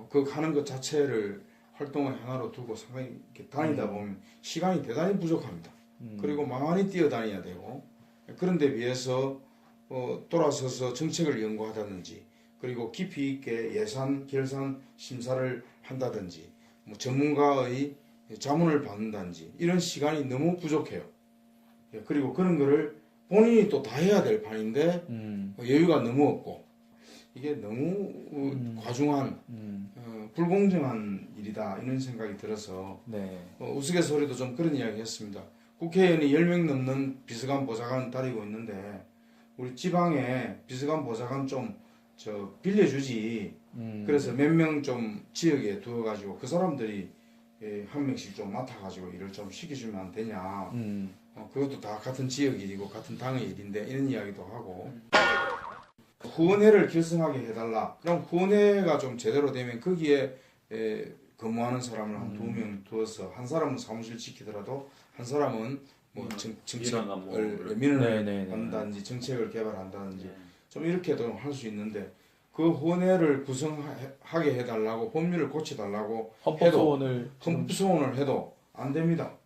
그 가는 것 자체를 활동을 하나로 두고 상당히 이렇게 다니다 보면 시간이 대단히 부족합니다. 그리고 많이 뛰어다녀야 되고 그런 데 비해서 돌아서서 정책을 연구하다든지 그리고 깊이 있게 예산, 결산, 심사를 한다든지 뭐 전문가의 자문을 받는다든지 이런 시간이 너무 부족해요. 그리고 그런 거를 본인이 또 다 해야 될 판인데 여유가 너무 없고 이게 너무 과중한 불공정한 일이다 이런 생각이 들어서 우스갯소리도 좀 그런 이야기 했습니다. 국회의원이 10명 넘는 비서관 보좌관 다니고 있는데 우리 지방에 비서관 보좌관 좀 빌려주지. 그래서 몇 명 좀 지역에 두어가지고 그 사람들이 한 명씩 좀 맡아가지고 일을 좀 시켜주면 안 되냐. 그것도 다 같은 지역 일이고 같은 당의 일인데 이런 이야기도 하고 후원회를 결성하게 해달라. 그럼 후원회가 좀 제대로 되면 거기에 근무하는 사람을 한 2명 두어서 한 사람은 사무실 지키더라도 한 사람은 뭐 정책을 민원을 한다든지 정책을 개발한다든지 좀 이렇게도 할 수 있는데 그 후원회를 구성하게 해달라고 법률을 고쳐달라고 헌법소원을 해도 안 됩니다.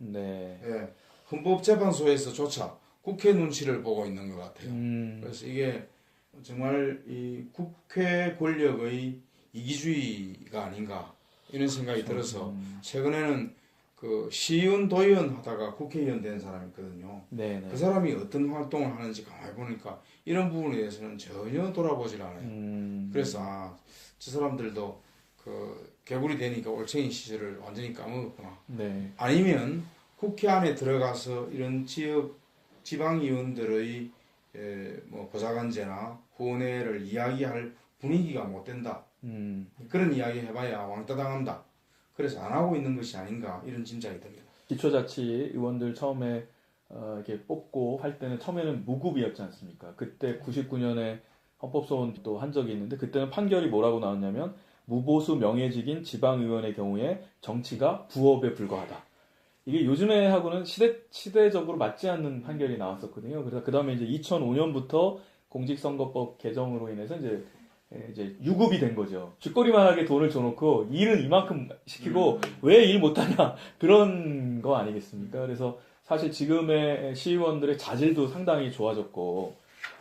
헌법재판소에서조차 국회 눈치를 보고 있는 것 같아요. 그래서 이게 정말 이 국회 권력의 이기주의가 아닌가 이런 생각이 들어서 최근에는 그 시의원, 도의원 하다가 국회의원 된 사람이 있거든요. 그 사람이 어떤 활동을 하는지 가만히 보니까 이런 부분에 대해서는 전혀 돌아보질 않아요. 그래서 저 사람들도 그 개구리 되니까 올챙이 시절을 완전히 까먹었구나. 아니면 국회 안에 들어가서 이런 지방의원들의 뭐 보좌관제나 후원회를 이야기할 분위기가 못 된다. 그런 이야기 해봐야 왕따 당한다. 그래서 안 하고 있는 것이 아닌가 이런 짐작이 듭니다. 기초자치 의원들 처음에 이렇게 뽑고 할 때는 처음에는 무급이었지 않습니까? 그때 99년에 헌법소원도 한 적이 있는데 그때는 판결이 뭐라고 나왔냐면 무보수 명예직인 지방의원의 경우에 정치가 부업에 불과하다. 이게 요즘에 하고는 시대적으로 맞지 않는 판결이 나왔었거든요. 그래서 그 다음에 이제 2005년부터 공직선거법 개정으로 인해서 이제 유급이 된 거죠. 쥐꼬리만하게 돈을 줘놓고 일은 이만큼 시키고 왜 일 못하냐 그런 거 아니겠습니까? 그래서 사실 지금의 시의원들의 자질도 상당히 좋아졌고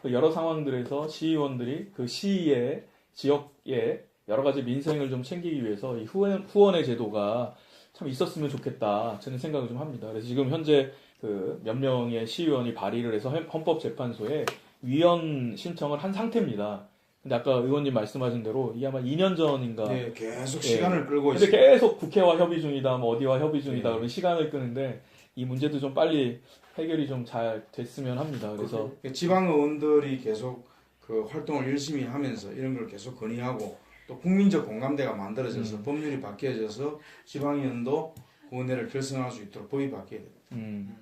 여러 상황들에서 시의원들이 그 시의 지역의 여러 가지 민생을 좀 챙기기 위해서 이 후원의 제도가 참 있었으면 좋겠다 저는 생각을 좀 합니다. 그래서 지금 현재 그 몇 명의 시의원이 발의를 해서 헌법재판소에 위헌 신청을 한 상태입니다. 근데 아까 의원님 말씀하신 대로 이게 아마 2년 전인가 네, 계속 시간을 끌고 근데 있습니다. 계속 국회와 협의 중이다, 뭐 어디와 협의 중이다 네. 그러면 시간을 끄는데 이 문제도 좀 빨리 해결이 좀 잘 됐으면 합니다. 그래서 지방 의원들이 계속 그 활동을 열심히 하면서 이런 걸 계속 건의하고 또 국민적 공감대가 만들어져서 법률이 바뀌어져서 지방의원도 의원회를 결성할 수 있도록 법이 바뀌어야 됩니다.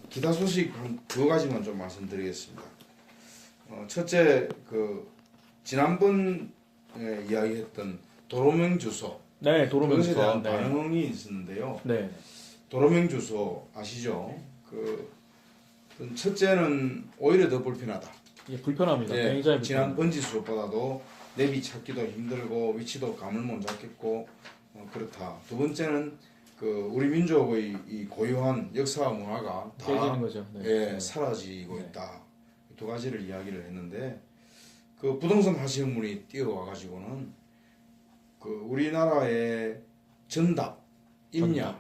기타 소식 한 2가지만 좀 말씀드리겠습니다. 첫째, 그 지난번에 이야기했던 도로명 주소. 네, 도로명 그것에 주소. 대한 네. 반응이 있었는데요. 네. 도로명 주소 아시죠? 첫째는 오히려 더 불편하다. 예, 불편합니다. 예, 굉장히 지난 번지 수업보다도 내비 찾기도 힘들고 위치도 감을 못 잡겠고 그렇다. 두 번째는 그 우리 민족의 이 고유한 역사와 문화가 다 깨지는 거죠. 네. 예, 사라지고 있다. 2가지를 이야기를 했는데 그 부동산 하시는 분이 뛰어와 가지고는 그 우리나라의 전답, 임야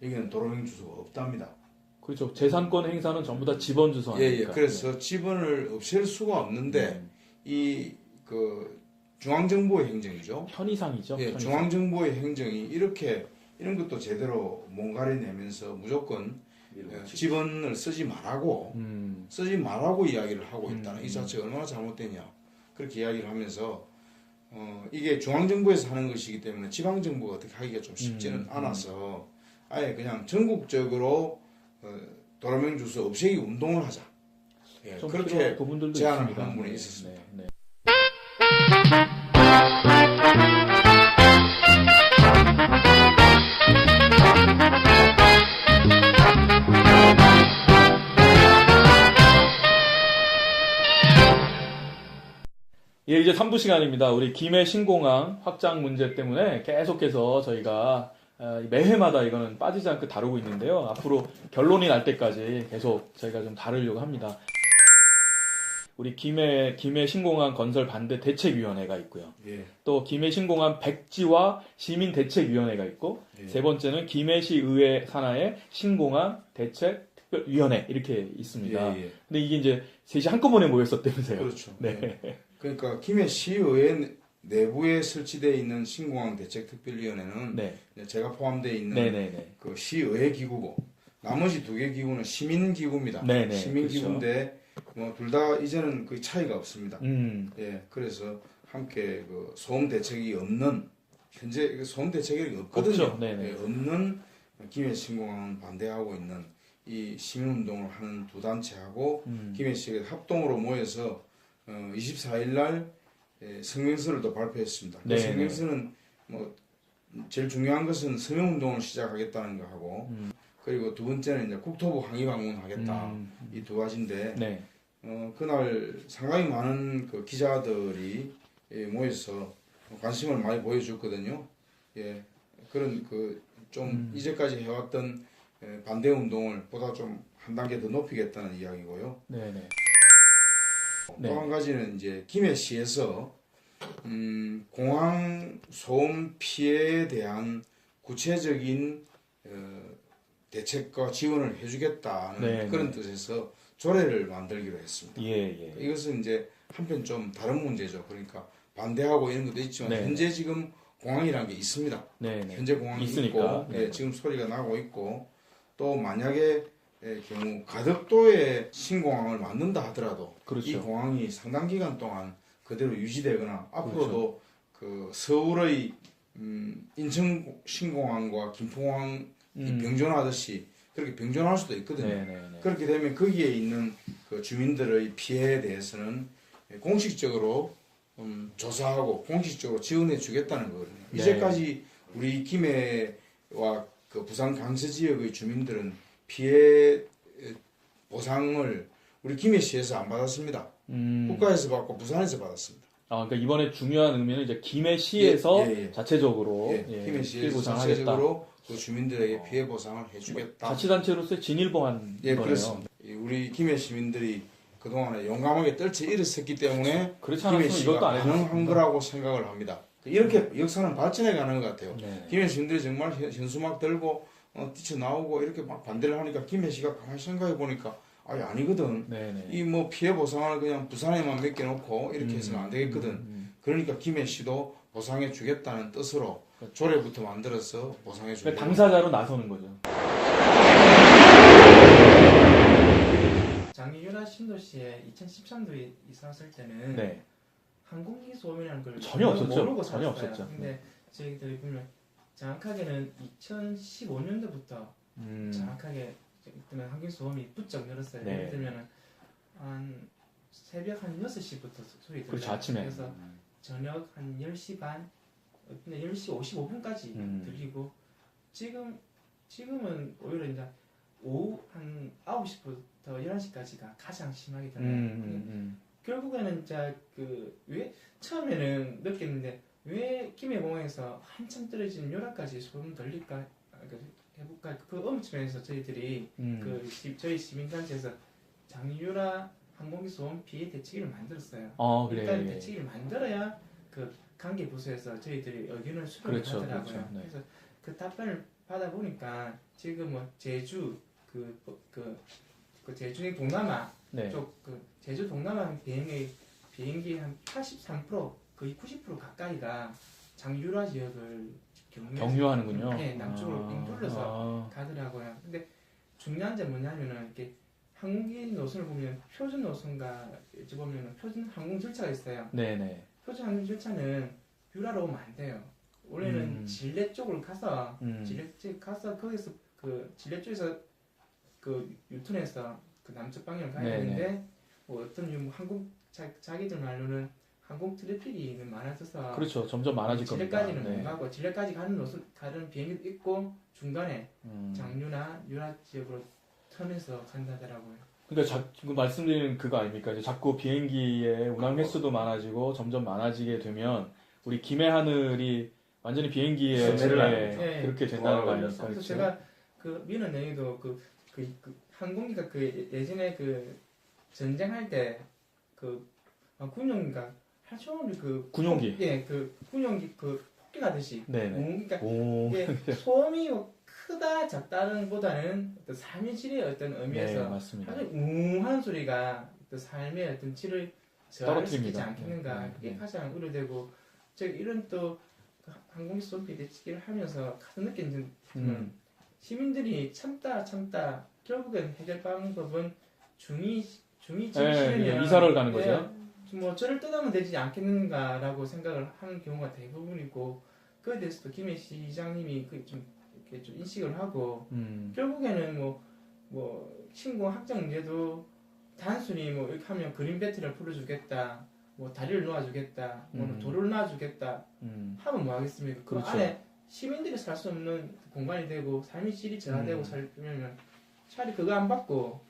여기는 도로명 주소가 없답니다. 그렇죠. 재산권 행사는 전부 다 지번 주소 아닙니까? 예. 그래서 지번을 없앨 수가 없는데 이 그 중앙정부의 행정이죠. 편의상이죠. 예, 편의상. 중앙정부의 행정이 이렇게 이런 것도 제대로 몸가리 내면서 무조건 지번을 쓰지 말라고 이야기를 하고 있다는 이 자체가 얼마나 잘못되냐 그렇게 이야기를 하면서 이게 중앙정부에서 하는 것이기 때문에 지방정부가 어떻게 하기가 좀 쉽지는 않아서 아예 그냥 전국적으로 도로명 주소 없애기 운동을 하자. 예, 그렇게 제안을 하는 분이 있었습니다. 네. 예, 이제 3부 시간입니다. 우리 김해 신공항 확장 문제 때문에 계속해서 저희가 매회마다 이거는 빠지지 않고 다루고 있는데요. 앞으로 결론이 날 때까지 계속 저희가 좀 다루려고 합니다. 우리 김해 신공항 건설 반대 대책위원회가 있고요. 예. 또 김해 신공항 백지화 시민대책위원회가 있고 예. 세 번째는 김해시 의회 산하의 신공항 대책특별위원회 이렇게 있습니다. 예. 근데 이게 이제 셋이 한꺼번에 모였었다면서요. 그렇죠. 네. 그러니까 김해시의회 내부에 설치되어 있는 신공항 대책특별위원회는 제가 포함되어 있는 그 시의회 기구고 나머지 2개 기구는 시민기구입니다. 시민기구인데 뭐 둘 다 이제는 그 차이가 없습니다. 예, 그래서 함께 그 소음 대책이 없는 현재 소음 대책이 없거든요. 예, 없는 김해 신공항은 반대하고 있는 이 시민운동을 하는 2단체하고 김해시가 합동으로 모여서 24일 날 성명서를 또 발표했습니다. 그 성명서는 뭐 제일 중요한 것은 서명운동을 시작하겠다는 거 하고 그리고 두 번째는 이제 국토부 항의 방문하겠다 이 2가지인데 그날 상당히 많은 그 기자들이 모여서 관심을 많이 보여줬거든요. 예, 그런 그 좀 이제까지 해왔던 반대 운동을 보다 좀 한 단계 더 높이겠다는 이야기고요. 또 한 가지는 이제 김해시에서 공항 소음 피해에 대한 구체적인 대책과 지원을 해주겠다는 그런 뜻에서 조례를 만들기로 했습니다. 이것은 이제 한편 좀 다른 문제죠. 그러니까 반대하고 이런 것도 있지만 현재 지금 공항이라는 게 있습니다. 현재 공항이 있으니까. 있고 지금 소리가 나고 있고 또 만약에 경우 가덕도에 신공항을 만든다 하더라도 이 공항이 상당 기간 동안 그대로 유지되거나 앞으로도 그 서울의 인천 신공항과 김포공항이 병존하듯이 그렇게 병존할 수도 있거든요. 그렇게 되면 거기에 있는 그 주민들의 피해에 대해서는 공식적으로 조사하고 공식적으로 지원해 주겠다는 거거든요. 이제까지 우리 김해와 그 부산 강서 지역의 주민들은 피해 보상을 우리 김해시에서 안 받았습니다. 국가에서 받고 부산에서 받았습니다. 아, 그러니까 이번에 중요한 의미는 이제 김해시에서 자체적으로 김해시에서 자체적으로 그 주민들에게 피해 보상을 해주겠다. 자치단체로서의 진일보한 거네요. 그렇습니다. 우리 김해 시민들이 그동안에 용감하게 떨쳐 일어섰기 때문에 그렇지 않았으면 김해시가 이것도 안 가능한 거라고 생각을 합니다. 이렇게 역사는 발전해 가는 것 같아요. 김해 시민들이 정말 현수막 들고 뛰쳐나오고 이렇게 막 반대를 하니까 김해시가 가만히 생각해 보니까 아니거든. 이 뭐 피해 보상을 그냥 부산에만 맡겨놓고 이렇게 해서는 안 되겠거든. 그러니까 김해시도 보상해 주겠다는 뜻으로 조례부터 만들어서 보상해 주겠다. 당사자로 나서는 거죠. 장유라 신도시에 2013년도에 이사 왔을 때는 항공기 소음이라는 걸 전혀 없었죠. 모르고 전혀 살았어요. 없었죠. 근데 저희들이 보면 정확하게는 2015년도부터 정확하게 그때는 항공기 소음이 부쩍 늘었어요. 예를 들면 한 새벽 한 6시부터 소리 들어요. 그렇죠, 아침에. 그래서 저녁 한 10시 반, 근데 10시 55분까지 들리고 지금은 오히려 이제 오후 한 9시부터 11시까지가 가장 심하게 들려요. 결국에는 이제 왜 처음에는 느꼈는데 왜 김해공항에서 한참 떨어진 요라까지 소음 들릴까 해볼까 그 엄청에서 저희들이 저희 시민단체에서 장유라 항공기 소음 피해 대책위를 만들었어요. 일단 대책위를 만들어야 그 관계부서에서 저희들이 의견을 수렴을 하더라고요. 그래서 그 답변을 받아보니까 지금 뭐 제주 제주의 동남아 쪽 제주 동남아 비행기 한 83% 거의 90% 가까이가 장유라 지역을 경유하는군요. 네, 남쪽으로 빙 돌려서 가더라고요. 근데 중요한 점 뭐냐면은 이렇게 항공기 노선을 보면 표준 노선과 이제 보면은 표준 항공 절차가 있어요. 표준 항공 절차는 유라로 오면 안 돼요. 원래는 진례 쪽을 가서 진례 쪽 가서 거기서 진례 쪽에서 유턴해서 남쪽 방향을 가야 되는데 뭐 어떤 항공 자기들 말로는 항공 트래픽이 많아져서 그렇죠. 점점 많아질 겁니다. 진례까지는 못 가고 진례까지 가는 노선 가는 비행기도 있고 중간에 장유나 유라 지역으로 턴해서 간다더라고요. 그러니까 말씀드리는 그거 아닙니까? 이제 자꾸 비행기의 운항 횟수도 많아지고 점점 많아지게 되면 우리 김해 하늘이 완전히 비행기에 그렇게 된다는 거 아닙니까? 그래서 제가 미는 내용도 항공기가 예전에 전쟁할 때 군용기가 하청원이 군용기. 군용기 폭격 하듯이 그러니까 소음이 크다 작다는 보다는 어떤 삶의 질의 어떤 의미에서 아주 웅하는 소리가 어떤 삶의 어떤 질을 저하시키지 않겠는가 그게 가장 우려되고 이런 또 항공기 소음 피해 대책을 하면서 가장 느낀 점은 시민들이 참다 결국엔 해결 방법은 중이 싫으면 이사를 가는 거죠. 뭐 저를 떠나면 되지 않겠는가라고 생각을 하는 경우가 대부분이고 그에 대해서도 김해 시장님이 좀 인식을 하고 결국에는 뭐 신공 확장 문제도 단순히 뭐 이렇게 하면 그린 벨트를 풀어주겠다, 뭐 다리를 놓아주겠다, 뭐 도로를 놔주겠다 하면 뭐 하겠습니까? 그렇죠. 그 안에 시민들이 살 수 없는 공간이 되고 삶의 질이 저하되고 살면 차라리 그거 안 받고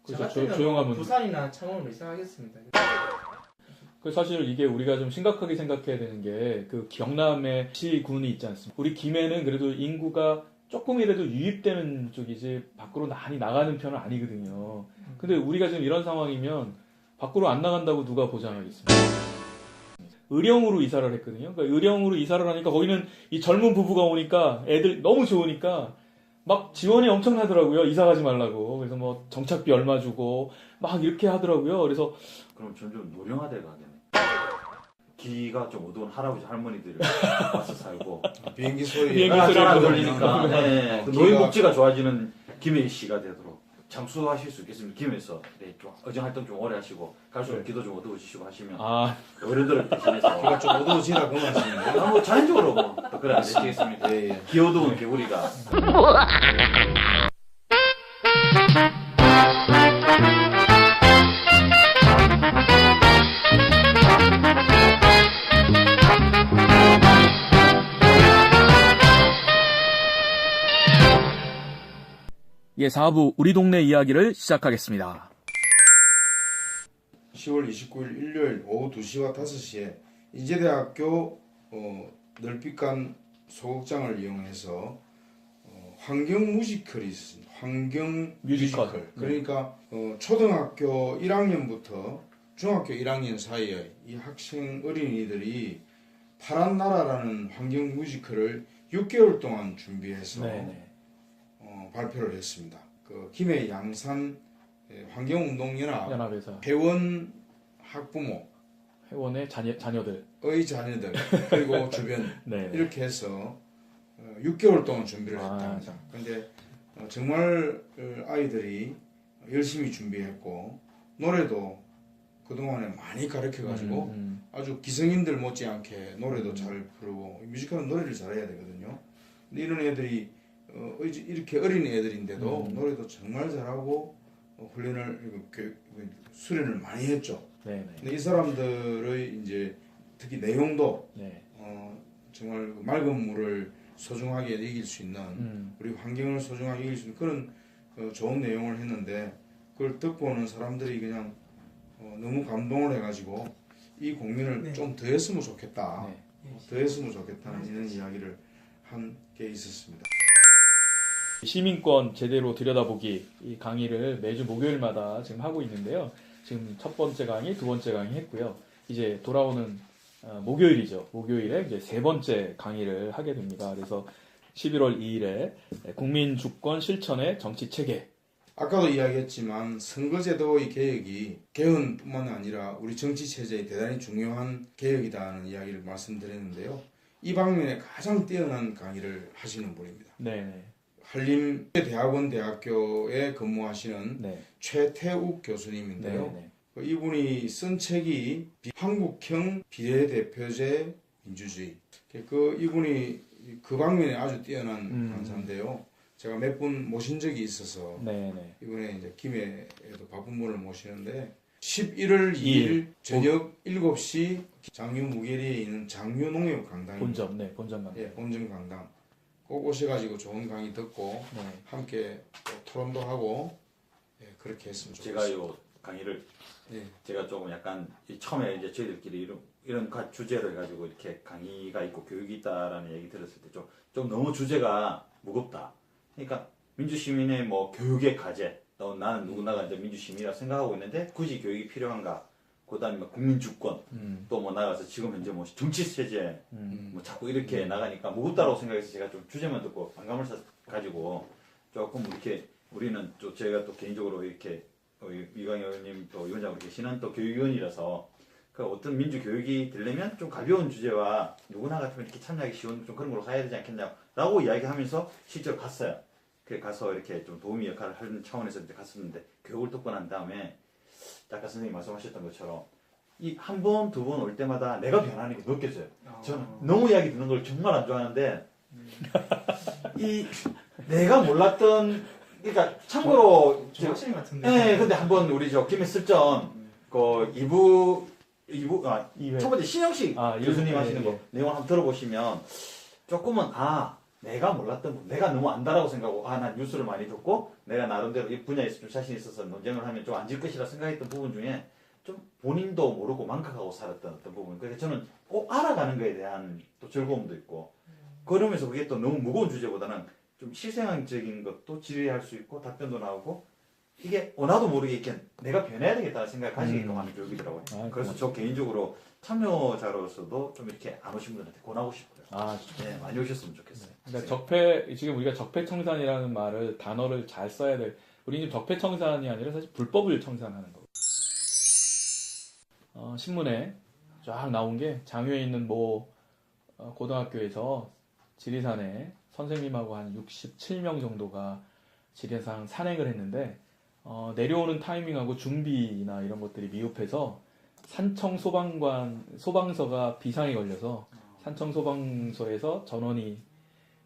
저 같으면 부산이나 창원으로 이사하겠습니다. 사실 이게 우리가 좀 심각하게 생각해야 되는 게 경남의 시군이 있지 않습니까? 우리 김해는 그래도 인구가 조금이라도 유입되는 쪽이지 밖으로 많이 나가는 편은 아니거든요. 근데 우리가 지금 이런 상황이면 밖으로 안 나간다고 누가 보장하겠습니까? 의령으로 이사를 했거든요. 그러니까 의령으로 이사를 하니까 거기는 이 젊은 부부가 오니까 애들 너무 좋으니까 막 지원이 엄청나더라고요. 이사 가지 말라고. 그래서 뭐 정착비 얼마 주고 막 이렇게 하더라고요. 그래서 그럼 점점 노령화돼 가겠네. 기가 좀 어두운 할아버지 할머니들이 와서 살고 비행기 소리 안 들리니까 노인복지가 좋아지는 김해시가 되도록 장수하실 수 있겠습니다. 김해에서 좀 의정활동 좀 오래 하시고 갈수록 기도 좀 어두워지시고 하시면 어른들을 대신해서 기가 좀 어두워지라 그 말씀인가요? 뭐 자연적으로 뭐 그래 안 되시겠습니까? 기 어두운 개구리가 예, 4부 우리 동네 이야기를 시작하겠습니다. 10월 29일 일요일 오후 2시와 5시에 인제대학교 넓이간 소극장을 이용해서 환경 뮤지컬이 있습니다. 환경 뮤지컬. 그러니까 초등학교 1학년부터 중학교 1학년 사이에 이 학생 어린이들이 파란 나라라는 환경 뮤지컬을 6개월 동안 준비해서 발표를 했습니다. 그 김해 양산 환경운동연합에서 회원 학부모 회원의 자녀들의 자녀들 그리고 주변 이렇게 해서 6개월 동안 준비를 했답니다. 그런데 정말 아이들이 열심히 준비했고 노래도 그동안에 많이 가르쳐가지고 아주 기성인들 못지않게 노래도 잘 부르고 뮤지컬은 노래를 잘해야 되거든요. 근데 이런 애들이 이렇게 어린 애들인데도 노래도 정말 잘하고 훈련을 수련을 많이 했죠. 근데 이 사람들의 이제 특히 내용도 정말 맑은 물을 소중하게 여길 수 있는 우리 환경을 소중하게 여길 수 있는 그런 좋은 내용을 했는데 그걸 듣고 오는 사람들이 그냥 너무 감동을 해가지고 이 공연을 좀 더 했으면 좋겠다. 더 했으면 좋겠다는 이런 이야기를 한 게 있었습니다. 시민권 제대로 들여다보기 이 강의를 매주 목요일마다 지금 하고 있는데요. 지금 첫 번째 강의, 두 번째 강의 했고요. 이제 돌아오는 목요일이죠. 목요일에 이제 세 번째 강의를 하게 됩니다. 그래서 11월 2일에 국민 주권 실천의 정치 체계. 아까도 이야기했지만 선거제도의 개혁이 개헌뿐만 아니라 우리 정치 체제에 대단히 중요한 개혁이다는 이야기를 말씀드렸는데요. 이 방면에 가장 뛰어난 강의를 하시는 분입니다. 한림대학원 대학교에 근무하시는 최태욱 교수님인데요. 이분이 쓴 책이 한국형 비례대표제 민주주의. 이분이 그 방면에 아주 뛰어난 강사인데요. 제가 몇 분 모신 적이 있어서 이번에 이제 김해에도 바쁜 분을 모시는데 11월 2일 저녁 7시 장유 무계리에 있는 장유 농협 강당입니다. 본점 강당. 본점 강당. 꼭 오셔가지고 좋은 강의 듣고 함께 또 토론도 하고 그렇게 했으면 좋겠습니다. 제가 이 강의를 제가 조금 약간 처음에 이제 저희들끼리 이런 주제를 가지고 이렇게 강의가 있고 교육이 있다라는 얘기 들었을 때 좀 너무 주제가 무겁다. 그러니까 민주시민의 뭐 교육의 과제, 나는 누구나가 이제 민주시민이라 생각하고 있는데 굳이 교육이 필요한가? 그다음에 뭐 국민주권, 또 뭐 나가서 지금 현재 뭐 정치체제, 뭐 자꾸 이렇게 나가니까 무겁다라고 생각해서 제가 좀 주제만 듣고 반감을 가지고 조금 이렇게 우리는 또 제가 또 개인적으로 이렇게 이광희 의원님 또 위원장으로 계시는 또 교육위원이라서 그 어떤 민주 교육이 되려면 좀 가벼운 주제와 누구나 같으면 이렇게 참여하기 쉬운 좀 그런 걸로 가야 되지 않겠냐라고 이야기하면서 실제로 갔어요. 그래 가서 이렇게 좀 도우미 역할을 하는 차원에서 이제 갔었는데 교육을 듣고 난 다음에 아까 선생님이 말씀하셨던 것처럼 이 한 번, 두 번 올 때마다 내가 변하는 게 느껴져요. 저는 너무 이야기 듣는 걸 정말 안 좋아하는데 이 내가 몰랐던 그러니까 참고로 조학생 같은데. 네, 근데 한번 우리 저 김해 슬전 그 2부 첫 번째 신영식 교수님 하시는 거 내용을 한번 들어보시면 조금은 내가 몰랐던 내가 너무 안다라고 생각하고 난 뉴스를 많이 듣고 내가 나름대로 이 분야에서 좀 자신 있어서 논쟁을 하면 좀 앉을 것이라 생각했던 부분 중에 좀 본인도 모르고 망각하고 살았던 어떤 부분. 그러니까 저는 꼭 알아가는 거에 대한 또 즐거움도 있고 그러면서 그게 또 너무 무거운 주제보다는 좀 실생활적인 것도 질의할 수 있고 답변도 나오고 이게 나도 모르게 이렇게 내가 변해야 되겠다는 생각을 가지게끔 하는 교육이더라고요. 그래서 저 개인적으로 참여자로서도 좀 이렇게 안 오신 분들한테 권하고 싶어요. 네, 많이 오셨으면 좋겠어요. 그러니까 지금 우리가 적폐청산이라는 단어를 잘 써야 될, 우리는 적폐청산이 아니라 사실 불법을 청산하는 거고. 신문에 쫙 나온 게 장유에 있는 모 고등학교에서 지리산에 선생님하고 한 67명 정도가 지리산 산행을 했는데 내려오는 타이밍하고 준비나 이런 것들이 미흡해서 산청 소방서가 비상에 걸려서 산청 소방서에서 전원이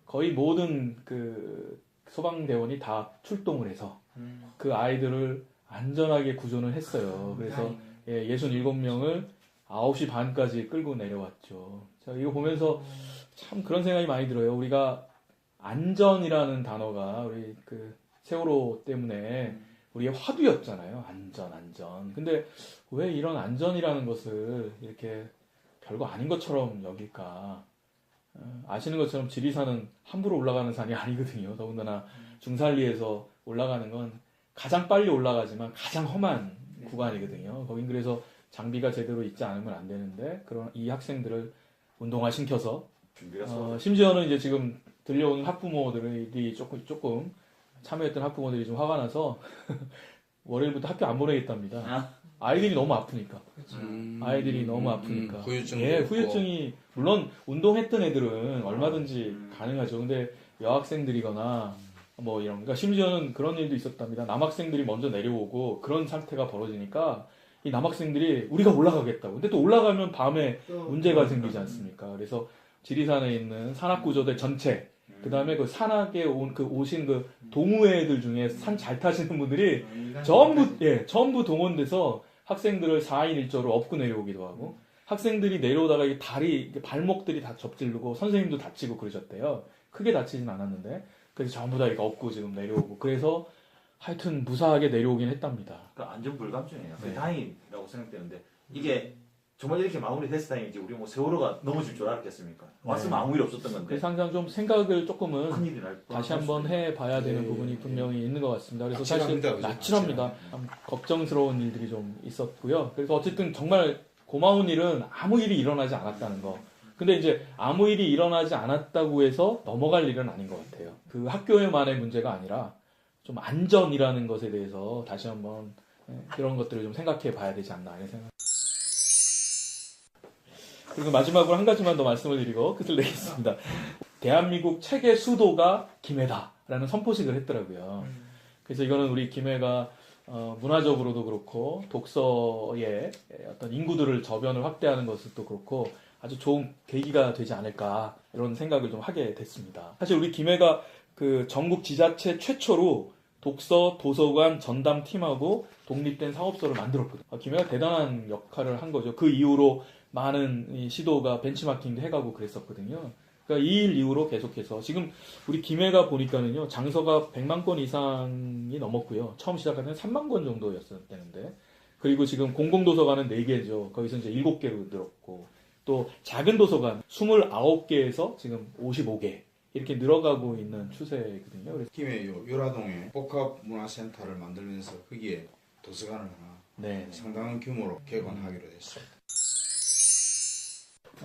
거의 모든 그 소방대원이 다 출동을 해서 그 아이들을 안전하게 구조를 했어요. 그래서 67명을 9시 반까지 끌고 내려왔죠. 자, 이거 보면서 참 그런 생각이 많이 들어요. 우리가 안전이라는 단어가 우리 그 세월호 때문에 우리의 화두였잖아요. 안전. 근데 왜 이런 안전이라는 것을 이렇게 별거 아닌 것처럼 여길까? 아시는 것처럼 지리산은 함부로 올라가는 산이 아니거든요. 더군다나 중산리에서 올라가는 건 가장 빨리 올라가지만 가장 험한 구간이거든요. 거긴 그래서 장비가 제대로 있지 않으면 안 되는데 그런 이 학생들을 운동화 신켜서 심지어는 이제 지금 들려오는 학부모들이 조금 참여했던 학부모들이 좀 화가 나서 월요일부터 학교 안 보내겠답니다. 아이들이 너무 아프니까. 아이들이 너무 아프니까. 후유증이 물론 운동했던 애들은 얼마든지 가능하죠. 근데 여학생들이거나 뭐 이런, 그러니까 심지어는 그런 일도 있었답니다. 남학생들이 먼저 내려오고 그런 상태가 벌어지니까 이 남학생들이 우리가 올라가겠다고. 근데 또 올라가면 밤에 문제가 생기지 않습니까? 그래서 지리산에 있는 산악구조대 전체, 그 다음에 그 산악에 오신 그 동호회들 중에 산 잘 타시는 분들이 전부 동원돼서 학생들을 4인 1조로 업고 내려오기도 하고, 학생들이 내려오다가 이 다리, 발목들이 다 접질르고 선생님도 다치고 그러셨대요. 크게 다치진 않았는데. 그래서 전부 다 이거 업고 지금 내려오고. 그래서 하여튼 무사하게 내려오긴 했답니다. 그러니까 안전 불감증이에요. 다행이라고 생각되는데, 이게 정말 이렇게 마무리됐을 다행이지 우리 뭐 세월호가 넘어질 줄 알았겠습니까? 왔으면 아무 일 없었던 건데. 그래서 항상 좀 생각을 조금은 다시 한번 해봐야 되는 부분이 분명히 있는 것 같습니다. 그래서 사실 나칠합니다. 걱정스러운 일들이 좀 있었고요. 그래서 어쨌든 정말 고마운 일은 아무 일이 일어나지 않았다는 거. 근데 이제 아무 일이 일어나지 않았다고 해서 넘어갈 일은 아닌 것 같아요. 그 학교에만의 문제가 아니라 좀 안전이라는 것에 대해서 다시 한번 그런 것들을 좀 생각해 봐야 되지 않나 이런 생각. 그리고 마지막으로 한 가지만 더 말씀을 드리고 끝을 내겠습니다. 대한민국 책의 수도가 김해다라는 선포식을 했더라고요. 그래서 이거는 우리 김해가 문화적으로도 그렇고 독서의 어떤 인구들을 저변을 확대하는 것도 그렇고 아주 좋은 계기가 되지 않을까 이런 생각을 좀 하게 됐습니다. 사실 우리 김해가 그 전국 지자체 최초로 독서, 도서관, 전담팀하고 독립된 사업소를 만들었거든요. 김해가 대단한 역할을 한 거죠. 그 이후로 많은 시도가 벤치마킹도 해가고 그랬었거든요. 그러니까 이 일 이후로 계속해서 지금 우리 김해가 보니까는요, 장서가 100만 건 이상이 넘었고요. 처음 시작할 때는 3만 건 정도였었다는데, 그리고 지금 공공도서관은 4개죠. 거기서 이제 7개로 늘었고, 또 작은 도서관 29개에서 지금 55개 이렇게 늘어가고 있는 추세거든요. 그래서 김해 요라동에 복합문화센터를 만들면서 거기에 도서관을 하나 상당한 규모로 개관하기로 했습니다.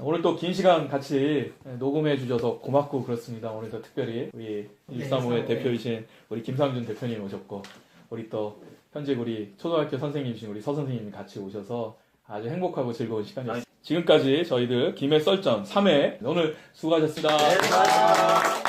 오늘 또 긴 시간 같이 녹음해 주셔서 고맙고 그렇습니다. 오늘도 특별히 우리 135의 대표이신 우리 김상준 대표님 오셨고, 우리 또 현직 우리 초등학교 선생님이신 우리 서 선생님이 같이 오셔서 아주 행복하고 즐거운 시간이었습니다. 지금까지 저희들 김해 썰전 3회 오늘 수고하셨습니다. 네, 수고하셨습니다.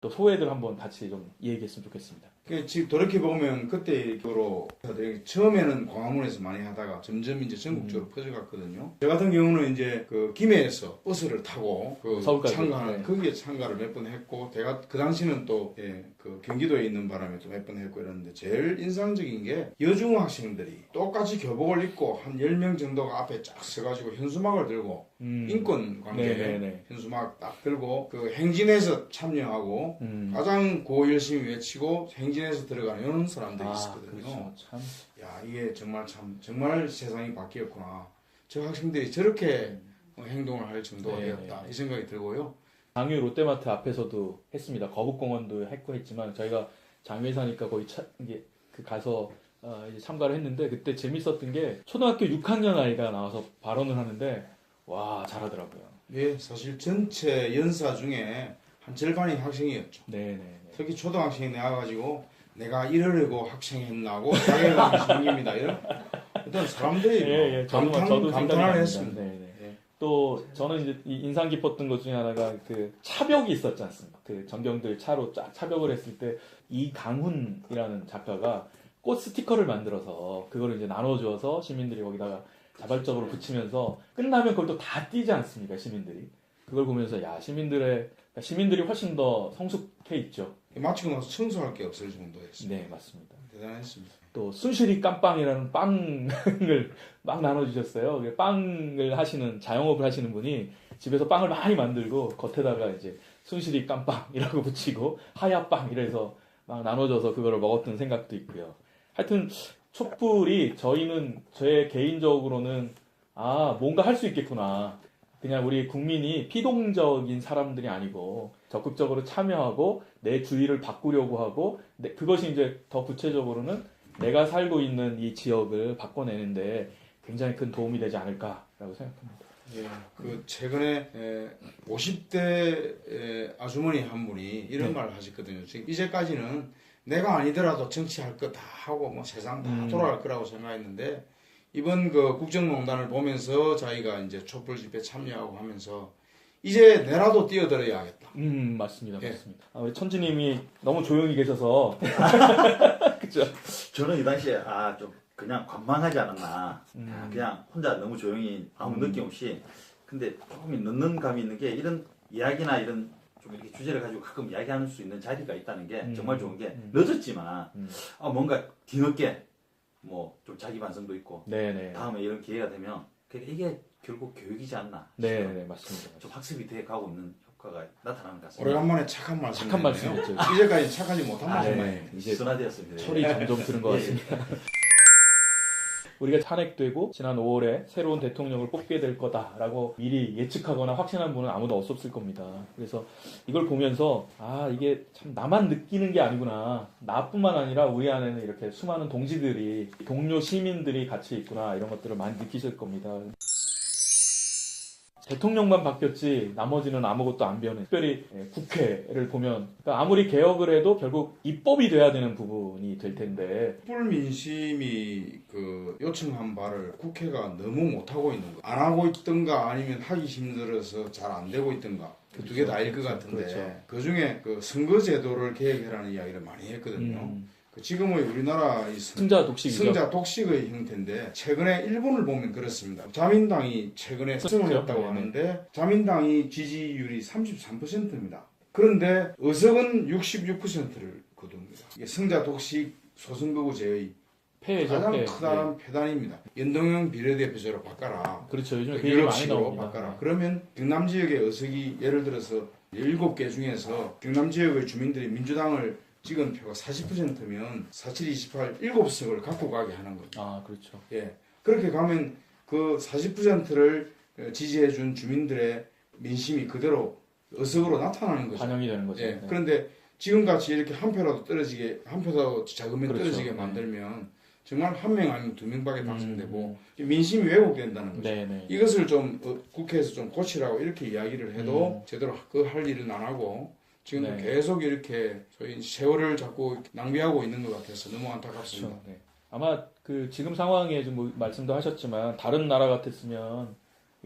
또 소회들 한번 같이 좀 얘기했으면 좋겠습니다. 지금 돌이켜보면 그때 이후로 처음에는 광화문에서 많이 하다가 점점 이제 전국적으로 퍼져갔거든요. 저 같은 경우는 이제 그 김해에서 버스를 타고 그 참가하는 거기에 참가를 몇 번 했고, 제가 그 당시는 또 그 경기도에 있는 바람에 또 몇 번 했고 이랬는데, 제일 인상적인 게 여중 학생들이 똑같이 교복을 입고 한 10명 정도가 앞에 쫙 서가지고 현수막을 들고 인권 관계 현수막 딱 들고 그 행진에서 참여하고 가장 고 열심히 외치고 행진에서 들어가는 이런 사람들이 있었거든요. 그렇죠. 참. 야, 이게 정말 세상이 바뀌었구나. 저 학생들이 저렇게 행동을 할 정도가 되었다. 이 생각이 들고요. 장유 롯데마트 앞에서도 했습니다. 거북공원도 했지만 저희가 장유에 사니까 거기 가서 이제 참가를 했는데, 그때 재밌었던 게 초등학교 6학년 아이가 나와서 발언을 하는데 와, 잘하더라고요. 예, 사실 전체 연사 중에 한 절반이 학생이었죠. 특히 초등학생이 나와가지고 내가 이러려고 학생했나고 자괴감이 생깁니다. 이런 어떤 사람들이 저도 감탄을 했습니다. 또 저는 이제 인상 깊었던 것 중에 하나가 그 차벽이 있었지 않습니까? 그 전경들 차로 차벽을 했을 때 이강훈이라는 작가가 꽃 스티커를 만들어서 그거를 이제 나눠주어서 시민들이 거기다가 자발적으로 붙이면서 끝나면 그걸 또 다 띄지 않습니까? 시민들이. 그걸 보면서 야 시민들이 훨씬 더 성숙해 있죠. 마치고 나서 청소할 게 없을 정도였습니다. 네, 맞습니다. 대단했습니다. 또 순실이 깜빵이라는 빵을 막 나눠주셨어요. 빵을 하시는 자영업을 하시는 분이 집에서 빵을 많이 만들고 겉에다가 이제 순실이 깜빵이라고 붙이고 하야빵 이래서 막 나눠줘서 그거를 먹었던 생각도 있고요. 하여튼 촛불이 제 개인적으로는 뭔가 할 수 있겠구나. 그냥 우리 국민이 피동적인 사람들이 아니고 적극적으로 참여하고 내 주위를 바꾸려고 하고 그것이 이제 더 구체적으로는 내가 살고 있는 이 지역을 바꿔내는데 굉장히 큰 도움이 되지 않을까라고 생각합니다. 예, 그 최근에 50대 아주머니 한 분이 이런 말을 하셨거든요. 지금 이제까지는 내가 아니더라도 정치할 거 다 하고 뭐 세상 다 돌아갈 거라고 생각했는데 이번 그 국정농단을 보면서 자기가 이제 촛불 집회 참여하고 하면서 이제 내라도 뛰어들어야겠다. 맞습니다. 맞습니다. 우리 천지님이 너무 조용히 계셔서 그죠? 저는 이 당시에 좀 그냥 관망하지 않았나. 그냥 혼자 너무 조용히 아무 느낌 없이. 근데 조금 늦는 감이 있는 게 이런 이야기나 이런 좀 이렇게 주제를 가지고 가끔 이야기할 수 있는 자리가 있다는 게 정말 좋은 게 늦었지만 뭔가 뒤늦게 뭐 좀 자기 반성도 있고 다음에 이런 기회가 되면 이게 결국 교육이지 않나. 네, 맞습니다. 좀 학습이 돼 가고 있는 효과가 나타나는 것 같습니다. 오래간만에 착한 말씀이었죠. 이제까지 착하지 못한 말씀이에요. 이제 순화되었습니다. 철이 점점 드는 것 같습니다. 우리가 탄핵되고 지난 5월에 새로운 대통령을 뽑게 될 거다라고 미리 예측하거나 확신한 분은 아무도 없었을 겁니다. 그래서 이걸 보면서 이게 참 나만 느끼는 게 아니구나. 나뿐만 아니라 우리 안에는 이렇게 수많은 동지들이 동료 시민들이 같이 있구나 이런 것들을 많이 느끼실 겁니다. 대통령만 바뀌었지 나머지는 아무것도 안 변해. 특별히 국회를 보면 그러니까 아무리 개혁을 해도 결국 입법이 돼야 되는 부분이 될 텐데 촛불 민심이 그 요청한 바를 국회가 너무 못하고 있는 거. 안 하고 있던가 아니면 하기 힘들어서 잘 안 되고 있던가 두 개 다일 것 같은데 그중에 그 선거제도를 개혁해라는 이야기를 많이 했거든요. 지금의 우리나라 이 승자 독식의 형태인데 최근에 일본을 보면 그렇습니다. 자민당이 최근에 승을 했다고 하는데 자민당이 지지율이 33%입니다. 그런데 의석은 66%를 거둡니다. 이게 승자 독식 소선거구제의 가장 크다란 폐단입니다. 연동형 비례대표제로 바꿔라. 그렇죠. 요즘 그 얘기 많이 나옵니다. 바꿔라. 그러면 경남 지역의 의석이 예를 들어서 7개 중에서 경남 지역의 주민들이 민주당을 찍은 표가 40%면 4728 7석을 갖고 가게 하는 거죠. 그렇죠. 예. 그렇게 가면 그 40%를 지지해 준 주민들의 민심이 그대로 의석으로 나타나는 거죠. 반영이 되는 거죠. 예. 그런데 지금같이 이렇게 한 표라도 작으면 떨어지게 만들면 정말 한 명 아니면 두 명밖에 당선되고 민심이 왜곡된다는 거죠. 이것을 좀 국회에서 좀 고치라고 이렇게 이야기를 해도 제대로 할 일은 안 하고 지금 계속 이렇게 저희 세월을 자꾸 낭비하고 있는 것 같아서 너무 안타깝습니다. 그렇죠. 아마 그 지금 상황에 좀 말씀도 하셨지만 다른 나라 같았으면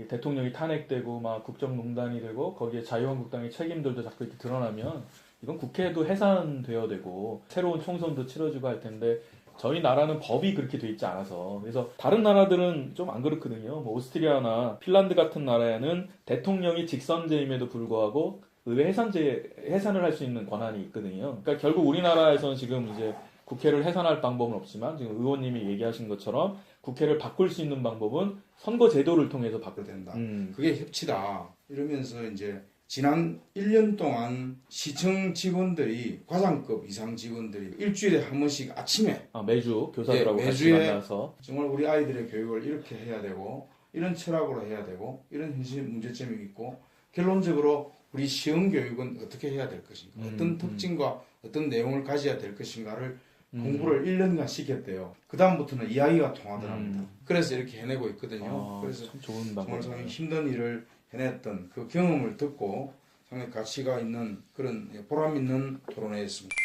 대통령이 탄핵되고 막 국정농단이 되고 거기에 자유한국당의 책임들도 자꾸 이렇게 드러나면 이건 국회도 해산되어야 되고 새로운 총선도 치러지고 할 텐데 저희 나라는 법이 그렇게 돼 있지 않아서 그래서 다른 나라들은 좀 안 그렇거든요. 뭐 오스트리아나 핀란드 같은 나라에는 대통령이 직선제임에도 불구하고 의회 해산을 할 수 있는 권한이 있거든요. 그러니까 결국 우리나라에서는 지금 이제 국회를 해산할 방법은 없지만 지금 의원님이 얘기하신 것처럼 국회를 바꿀 수 있는 방법은 선거 제도를 통해서 바꿔야 된다. 그게 협치다. 이러면서 이제 지난 1년 동안 시청 직원들이 과장급 이상 직원들이 일주일에 한 번씩 아침에 매주 교사들하고 같이 만나서 정말 우리 아이들의 교육을 이렇게 해야 되고 이런 철학으로 해야 되고 이런 현실 문제점이 있고 결론적으로 우리 시험 교육은 어떻게 해야 될 것인가 어떤 특징과 어떤 내용을 가져야 될 것인가를 공부를 1년간 시켰대요. 그 다음부터는 이야기가 통하더랍니다. 그래서 이렇게 해내고 있거든요. 그래서 참 좋은 정말 상당히 힘든 일을 해냈던 그 경험을 듣고 상당히 가치가 있는 그런 보람 있는 토론회였습니다.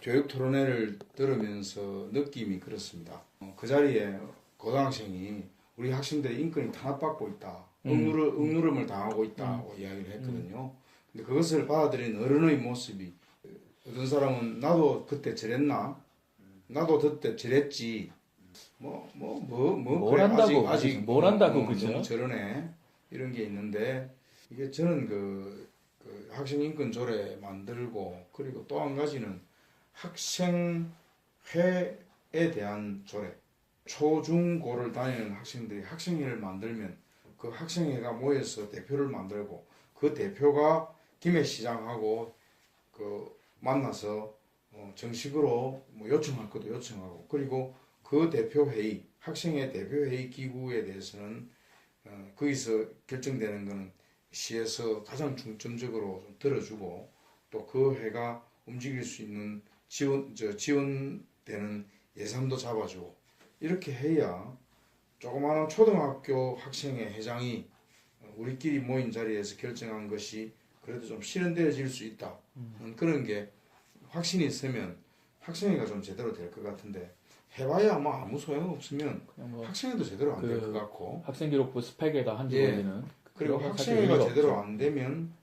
교육 토론회를 들으면서 느낌이 그렇습니다. 그 자리에 고등학생이 우리 학생들의 인권이 탄압받고 있다. 억누름을 당하고 있다고 이야기를 했거든요. 근데 그것을 받아들인 어른의 모습이 어떤 사람은 나도 그때 저랬나? 나도 그때 저랬지. 뭘 한다고 아직 뭘 한다고 그죠? 너무 저러네. 이런 게 있는데 이게 저는 그 학생 인권 조례 만들고 그리고 또 한 가지는 학생회에 대한 조례. 초중고를 다니는 학생들이 학생회를 만들면 그 학생회가 모여서 대표를 만들고 그 대표가 김해 시장하고 만나서 정식으로 요청할 것도 요청하고 그리고 그 대표회의 학생회 대표회의 기구에 대해서는 거기서 결정되는 것은 시에서 가장 중점적으로 좀 들어주고 또 그 회가 움직일 수 있는 지원되는 예산도 잡아주고 이렇게 해야 조그마한 초등학교 학생회 회장이 우리끼리 모인 자리에서 결정한 것이 그래도 좀 실현되어질 수 있다. 그런 게 확신이 있으면 학생회가 좀 제대로 될 것 같은데 해봐야 뭐 아무 소용 없으면 학생회도 제대로 안 될 것 같고 학생기록부 스펙에다 한주 걸리는 그리고 학생회가 제대로 안 되면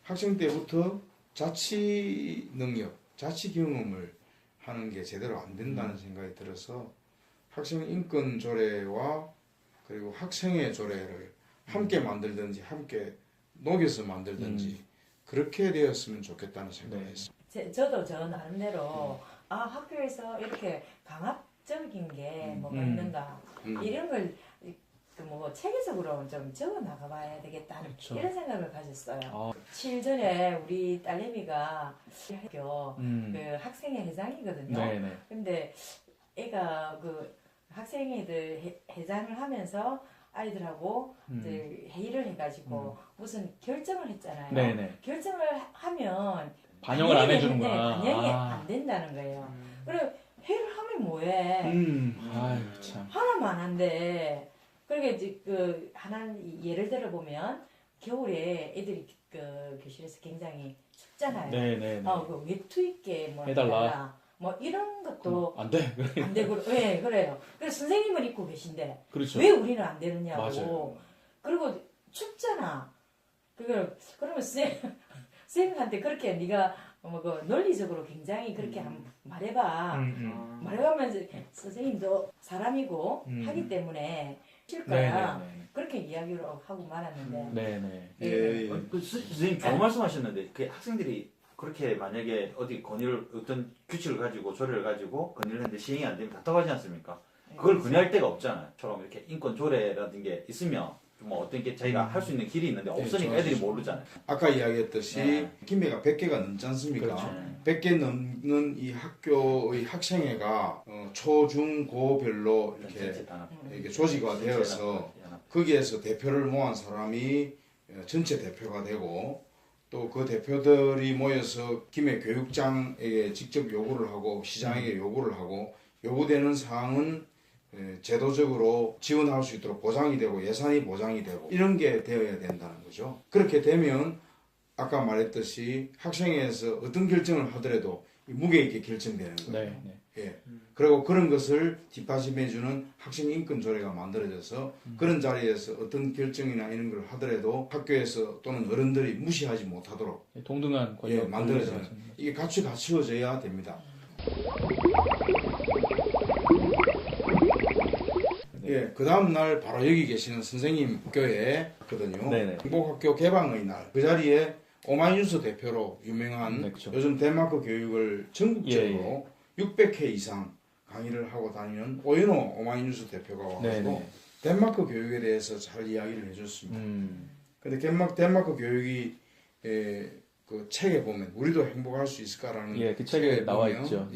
학생 때부터 자치 능력, 자치 경험을 하는 게 제대로 안 된다는 생각이 들어서 학생 인권 조례와 그리고 학생회 조례를 함께 만들든지 함께 녹여서 만들든지 그렇게 되었으면 좋겠다는 생각이 했습니다. 저도 저 나름대로 학교에서 이렇게 강압적인 게 뭐가 있는가 이런 걸 체계적으로 좀 적어 나가봐야 되겠다는 이런 생각을 가졌어요. 7일 전에 우리 딸내미가 학교 그 학생회 회장이거든요. 근데 애가 그 학생회들 회장을 하면서 아이들하고 이제 회의를 해가지고 무슨 결정을 했잖아요. 결정을 하면 반영을 안 해주는구나. 반영이 안 된다는 거예요. 그리고 회의를 하면 뭐해? 아유 참. 하나만 한데. 그러니까 이제 하나 예를 들어 보면 겨울에 애들이 교실에서 굉장히 춥잖아요. 그 외투 입게 해달라. 이런 것도 안 돼. 안 되고, 네, 그래요. 그래서 선생님은 입고 계신데 그렇죠. 왜 우리는 안 되느냐고. 맞아요. 그리고 춥잖아. 그러면 선생님한테 그렇게 네가 논리적으로 굉장히 그렇게 한번 말해봐. 말해가면 선생님도 사람이고 하기 때문에 쉴 거야. 그렇게 이야기를 하고 말았는데. 선생님 좋은 말씀하셨는데 그 학생들이 그렇게 만약에 어디 어떤 규칙을 가지고 조례를 가지고 건의를 했는데 시행이 안 되면 답답하지 않습니까? 그걸 건의할 데가 없잖아요. 처럼 이렇게 인권 조례라든 게 있으면 어떤 게 자기가 할 수 있는 길이 있는데 없으니까 애들이 모르잖아요. 아까 이야기했듯이 김해가 100개가 넘지 않습니까? 그렇죠. 100개 넘는 이 학교의 학생회가 초, 중, 고별로 이렇게 조직화 되어서 거기에서 대표를 모은 사람이 전체 대표가 되고 또 그 대표들이 모여서 김해 교육장에게 직접 요구를 하고 시장에게 요구를 하고 요구되는 사항은 제도적으로 지원할 수 있도록 보장이 되고 예산이 보장이 되고 이런 게 되어야 된다는 거죠. 그렇게 되면 아까 말했듯이 학생회에서 어떤 결정을 하더라도 무게 있게 결정되는 거예요. 그리고 그런 것을 뒷받침해주는 학생 인권 조례가 만들어져서 그런 자리에서 어떤 결정이나 이런 걸 하더라도 학교에서 또는 어른들이 무시하지 못하도록 동등한 권력 만들어지는 이게 같이 갖추어져야 됩니다. 그 다음 날 바로 여기 계시는 선생님 학교에거든요. 행복학교 개방의 날 그 자리에 오마이뉴스 대표로 유명한 요즘 덴마크 교육을 전국적으로 600회 이상 강의를 하고 다니는 오연호 오마이뉴스 대표가 와서 덴마크 교육에 대해서 잘 이야기를 해줬습니다. 근데 덴마크 교육이 그 책에 보면 우리도 행복할 수 있을까라는 그 책에 나와 있죠.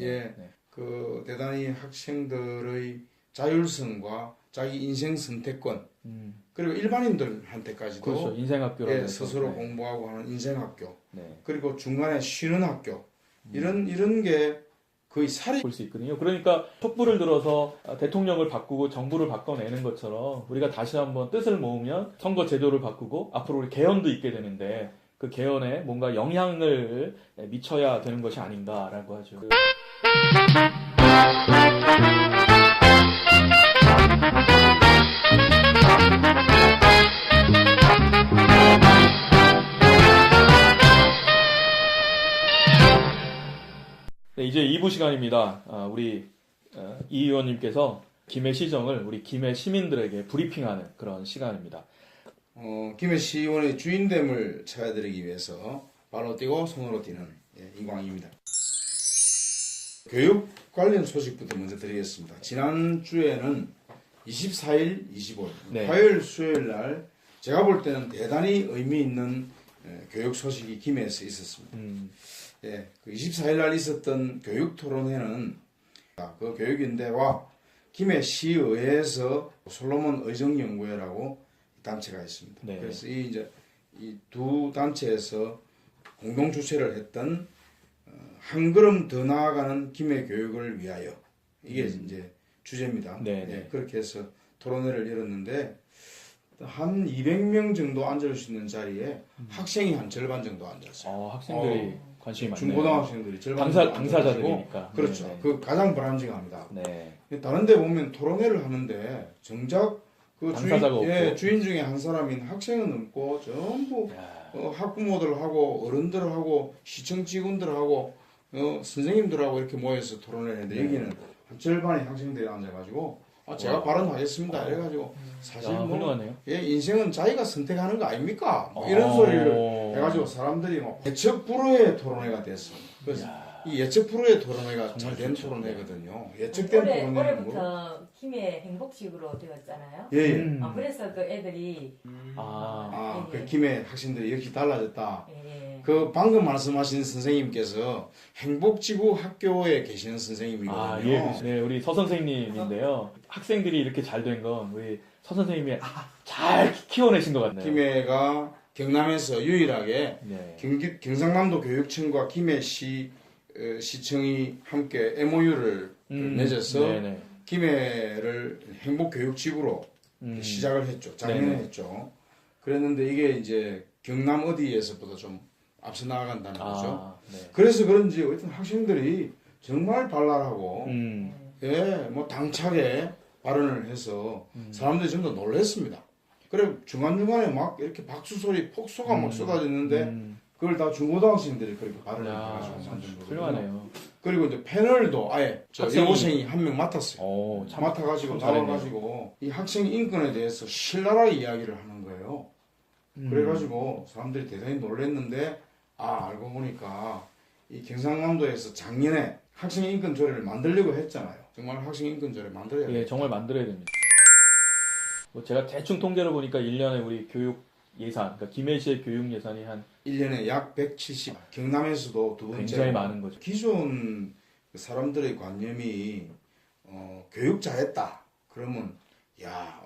그 대단히 학생들의 자율성과 자기 인생 선택권 그리고 일반인들한테까지도 그렇죠. 인생학교라고 스스로 공부하고 하는 인생학교 그리고 중간에 쉬는 학교 이런 게 거의 살이 볼 수 있거든요. 그러니까 촛불을 들어서 대통령을 바꾸고 정부를 바꿔내는 것처럼 우리가 다시 한번 뜻을 모으면 선거 제도를 바꾸고 앞으로 우리 개헌도 있게 되는데 그 개헌에 뭔가 영향을 미쳐야 되는 것이 아닌가라고 하죠. 네, 이제 2부 시간입니다. 우리 이 의원님께서 김해 시정을 우리 김해 시민들에게 브리핑하는 그런 시간입니다. 김해 시의원의 주인됨을 찾아드리기 위해서 발로 뛰고 손으로 뛰는 이광입니다. 교육 관련 소식부터 먼저 드리겠습니다. 지난주에는 24일, 25일, 네. 화요일, 수요일 날 제가 볼 때는 대단히 의미 있는 교육 소식이 김해에서 있었습니다. 그 24일 날 있었던 교육 토론회는 그 교육인대와 김해 시의회에서 솔로몬 의정연구회라고 단체가 있습니다. 네. 그래서 이 두 단체에서 공동 주최를 했던 한 걸음 더 나아가는 김해 교육을 위하여 이게 이제 주제입니다. 네. 그렇게 해서 토론회를 열었는데 한 200명 정도 앉을 수 있는 자리에 학생이 한 절반 정도 앉았어요. 학생들이 관심이 많네요. 중고등학생들이 절반 당사자들이니까. 그렇죠. 네. 그 가장 바람직합니다. 네. 다른 데 보면 토론회를 하는데 정작 그 주인 중에 한 사람인 학생은 없고 전부 학부모들하고 어른들하고 시청 직원들하고 선생님들하고 이렇게 모여서 토론을 했는데 여기는 한 절반의 학생들이 앉아가지고 제가 발언하겠습니다. 이래가지고 사실 훌륭하네요. 인생은 자기가 선택하는 거 아닙니까? 이런 소리를 해가지고 사람들이 예측 불허의 토론회가 됐어. 그래서 이 예측 불허의 토론회가 잘 된 토론회거든요. 예측된 토론회는 올해부터 김해 행복식으로 되었잖아요. 예. 그래서 그 애들이 그 김해 학생들이 역시 달라졌다. 예. 그 방금 말씀하신 선생님께서 행복지구 학교에 계시는 선생님이거든요. 네, 우리 서 선생님인데요. 학생들이 이렇게 잘 된 건 우리 서 선생님이 잘 키워내신 것 같네요. 김해가 경남에서 유일하게 경상남도 교육청과 김해시 시청이 함께 MOU를 맺어서 김해를 행복교육지구로 시작을 했죠. 작년에 했죠. 그랬는데 이게 이제 경남 어디에서보다 좀 앞서 나아간다는 거죠. 그래서 그런지 어떤 학생들이 정말 발랄하고 뭐 당차게 발언을 해서 사람들이 전부 다 놀랐습니다. 그래 중간중간에 막 이렇게 박수 소리 폭소가 막 쏟아졌는데 그걸 다 중고등학생들이 그렇게 발언을 해가지고 만든 거거든요. 훌륭하네요. 그리고 이제 패널도 아예 여고생이 한 명 맡았어요. 참 맡아가지고 나와가지고 이 학생 인권에 대해서 신랄하게 이야기를 하는 거예요. 그래가지고 사람들이 대단히 놀랐는데 알고 보니까 이 경상남도에서 작년에 학생 인권 조례를 만들려고 했잖아요. 정말 학생 인권 조례 만들어야 돼요. 예, 정말 만들어야 됩니다. 제가 대충 통계를 보니까 1년에 우리 교육 예산, 그러니까 김해시의 교육 예산이 한 1년에 약 170. 경남에서도 두 번째. 굉장히 많은 거죠. 기존 사람들의 관념이 교육 잘했다. 그러면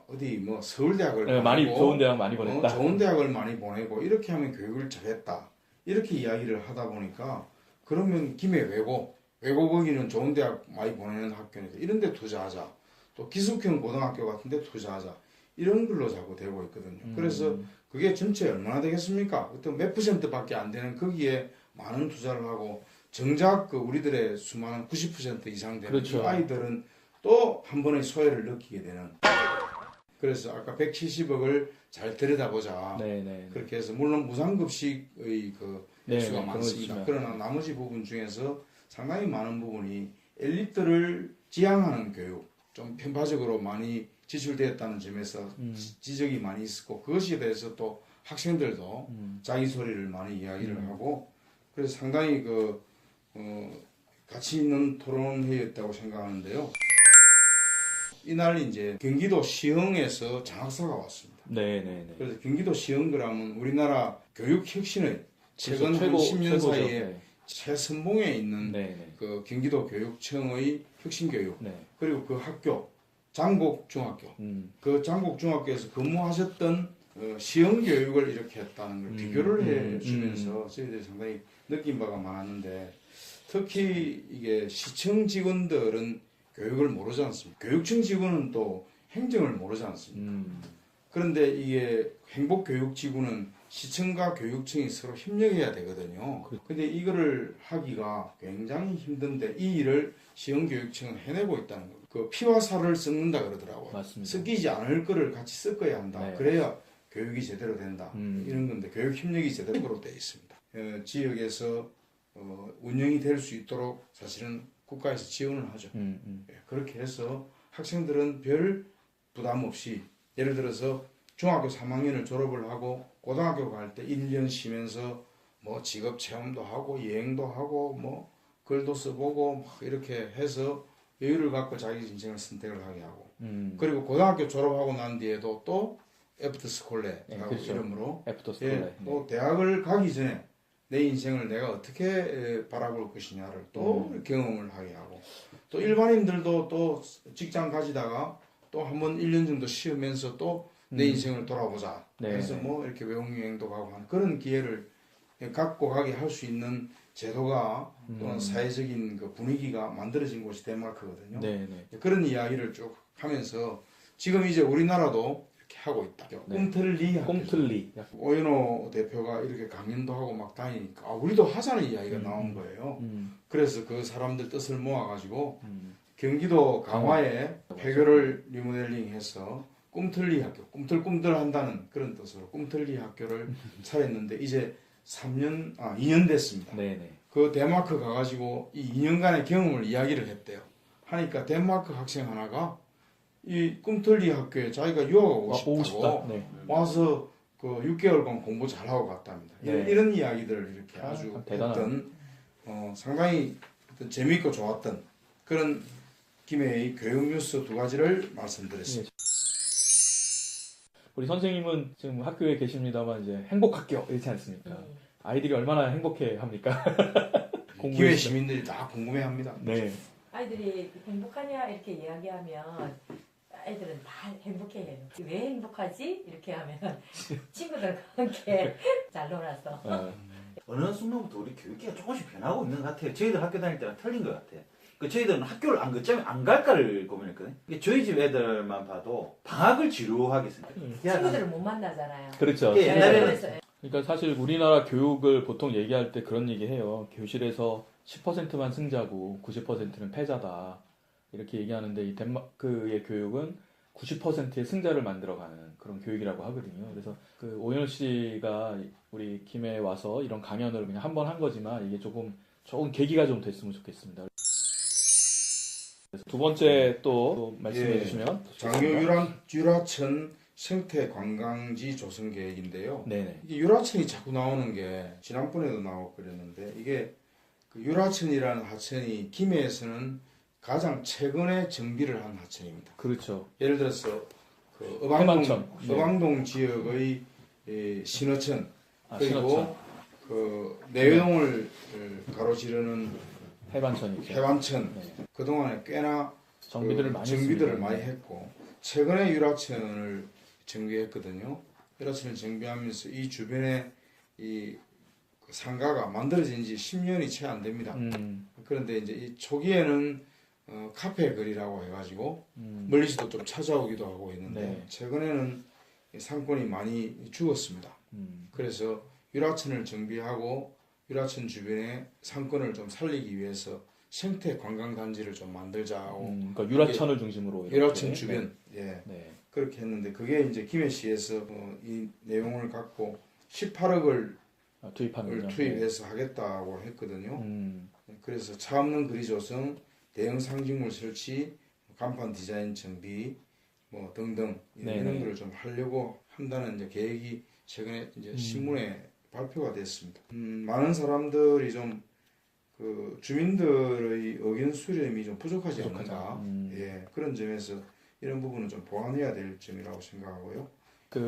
어디 뭐 서울대학을 많이 좋은 대학 많이 보냈다. 좋은 대학을 많이 보내고 이렇게 하면 교육을 잘했다. 이렇게 이야기를 하다 보니까 그러면 김해 외고 거기는 좋은 대학 많이 보내는 학교니까 이런 데 투자하자. 또 기숙형 고등학교 같은 데 투자하자. 이런 걸로 자꾸 되고 있거든요. 그래서 그게 전체 얼마나 되겠습니까? 어떤 몇 %밖에 안 되는 거기에 많은 투자를 하고 정작 그 우리들의 수많은 90% 이상 되는 이 아이들은 또 한 번의 소외를 느끼게 되는. 그래서 아까 170억을 잘 들여다보자. 그렇게 해서 물론 무상급식의 그 액수가 많습니다. 그러나 나머지 부분 중에서 상당히 많은 부분이 엘리트를 지향하는 교육, 좀 편파적으로 많이 지출되었다는 점에서 지적이 많이 있었고 그것에 대해서 또 학생들도 자기 소리를 많이 이야기를 하고 그래서 상당히 가치 있는 토론회였다고 생각하는데요. 이날 이제 경기도 시흥에서 장학사가 왔습니다. 그래서 경기도 시흥그라면 우리나라 교육 혁신의 최근 한 10년 사이에 최선봉에 있는 그 경기도 교육청의 혁신교육 그리고 그 학교 장곡중학교 그 장곡중학교에서 근무하셨던 시흥교육을 이렇게 했다는 걸 비교를 해주면서 저희들이 상당히 느낀 바가 많았는데 특히 이게 시청 직원들은 교육을 모르지 않습니까? 교육청 직원은 또 행정을 모르지 않습니까? 그런데 이게 행복교육지구는 시청과 교육청이 서로 협력해야 되거든요. 근데 이거를 하기가 굉장히 힘든데 이 일을 시흥교육청은 해내고 있다는 거예요. 그 피와 살을 섞는다 그러더라고요. 맞습니다. 섞이지 않을 거를 같이 섞어야 한다. 네. 그래야 교육이 제대로 된다. 이런 건데 교육 협력이 제대로 되어 있습니다. 지역에서 운영이 될 수 있도록 사실은 국가에서 지원을 하죠. 예, 그렇게 해서 학생들은 별 부담 없이 예를 들어서 중학교 3학년을 졸업을 하고 고등학교 갈 때 1년 쉬면서 뭐 직업 체험도 하고 여행도 하고 뭐 글도 써보고 막 이렇게 해서 여유를 갖고 자기 인생을 선택을 하게 하고 그리고 고등학교 졸업하고 난 뒤에도 또 애프터 스콜레라고 그렇죠. 이름으로 애프터 스콜레. 예, 또 대학을 가기 전에 내 인생을 내가 어떻게 바라볼 것이냐를 또 경험을 하게 하고 또 일반인들도 또 직장 가지다가 또 한번 1년 정도 쉬면서 또 내 인생을 돌아보자. 네. 그래서 뭐 이렇게 외국여행도 가고 하는 그런 기회를 갖고 가게 할 수 있는 제도가 또는 사회적인 그 분위기가 만들어진 곳이 덴마크거든요. 네. 그런 이야기를 쭉 하면서 지금 이제 우리나라도 이렇게 하고 있다. 꿈틀리 꿈틀리. 오연호 대표가 이렇게 강연도 하고 막 다니니까 우리도 하자는 이야기가 나온 거예요. 그래서 그 사람들 뜻을 모아가지고 경기도 강화에 폐교를 리모델링해서 꿈틀리 학교, 꿈틀꿈틀 한다는 그런 뜻으로 꿈틀리 학교를 차렸는데 이제 2년 됐습니다. 네네. 그 덴마크 가가지고 이 2년간의 경험을 이야기를 했대요. 하니까 덴마크 학생 하나가 이 꿈틀리 학교에 자기가 유학 오고 싶다고 네. 와서 그 6개월간 공부 잘하고 갔답니다. 네. 이런 이야기들을 이렇게 아주 대단한. 했던 상당히 어떤 재미있고 좋았던 그런 김해의 교육 뉴스 두 가지를 말씀드렸습니다. 우리 선생님은 지금 학교에 계십니다만 이제 행복학교 이렇지 않습니까? 아이들이 얼마나 행복해 합니까? 기회 시민들이 다 궁금해합니다. 네. 아이들이 행복하냐 이렇게 이야기하면 아이들은 다 행복해해요. 왜 행복하지? 이렇게 하면 친구들과 함께 잘 놀아서. 어느 순간부터 우리 교육계가 조금씩 변하고 있는 것 같아요. 저희들 학교 다닐 때랑 틀린 것 같아요. 저희들은 학교를 안 갈까를 고민했거든요. 저희 집 애들만 봐도 방학을 지루하게 생각해요. 친구들을 못 만나잖아요. 그렇죠. 옛날에는 그러니까 사실 우리나라 교육을 보통 얘기할 때 그런 얘기해요. 교실에서 10%만 승자고 90%는 패자다. 이렇게 얘기하는데 이 덴마크의 교육은 90%의 승자를 만들어가는 그런 교육이라고 하거든요. 그래서 그 오연호 씨가 우리 김해에 와서 이런 강연을 그냥 한 번 한 거지만 이게 조금 계기가 좀 됐으면 좋겠습니다. 두 번째 또 말씀해 주시면 장교 유라천 생태 관광지 조성 계획인데요. 네네. 이게 유라천이 자꾸 나오는 게 지난번에도 나오고 그랬는데 이게 그 유라천이라는 하천이 김해에서는 가장 최근에 정비를 한 하천입니다. 그렇죠. 예를 들어서 그 어방동 지역의 신어천 그리고 신어천. 그 내외동을 가로지르는 해반천 그동안에 꽤나 정비들을 많이 했고 최근에 유라천을 정비했거든요. 유라천을 정비하면서 이 주변에 이 상가가 만들어진 지 10년이 채 안 됩니다. 그런데 이제 이 초기에는 카페 거리라고 해가지고 멀리서도 좀 찾아오기도 하고 있는데 최근에는 상권이 많이 죽었습니다. 그래서 유라천을 정비하고 유라천 주변에 상권을 좀 살리기 위해서 생태 관광단지를 좀 만들자고. 그러니까 유라천을 중심으로 유라천 주변 그렇게 했는데 그게 이제 김해시에서 이 내용을 갖고 18억을 투입해서 하겠다고 했거든요. 그래서 차 없는 거리 조성, 대형 상징물 설치, 간판 디자인 정비 뭐 등등 이런 걸 좀 하려고 한다는 이제 계획이 최근에 이제 신문에 발표가 됐습니다. 많은 사람들이 좀 그 주민들의 의견 수렴이 좀 부족하지 않는가. 그런 점에서 이런 부분은 좀 보완해야 될 점이라고 생각하고요.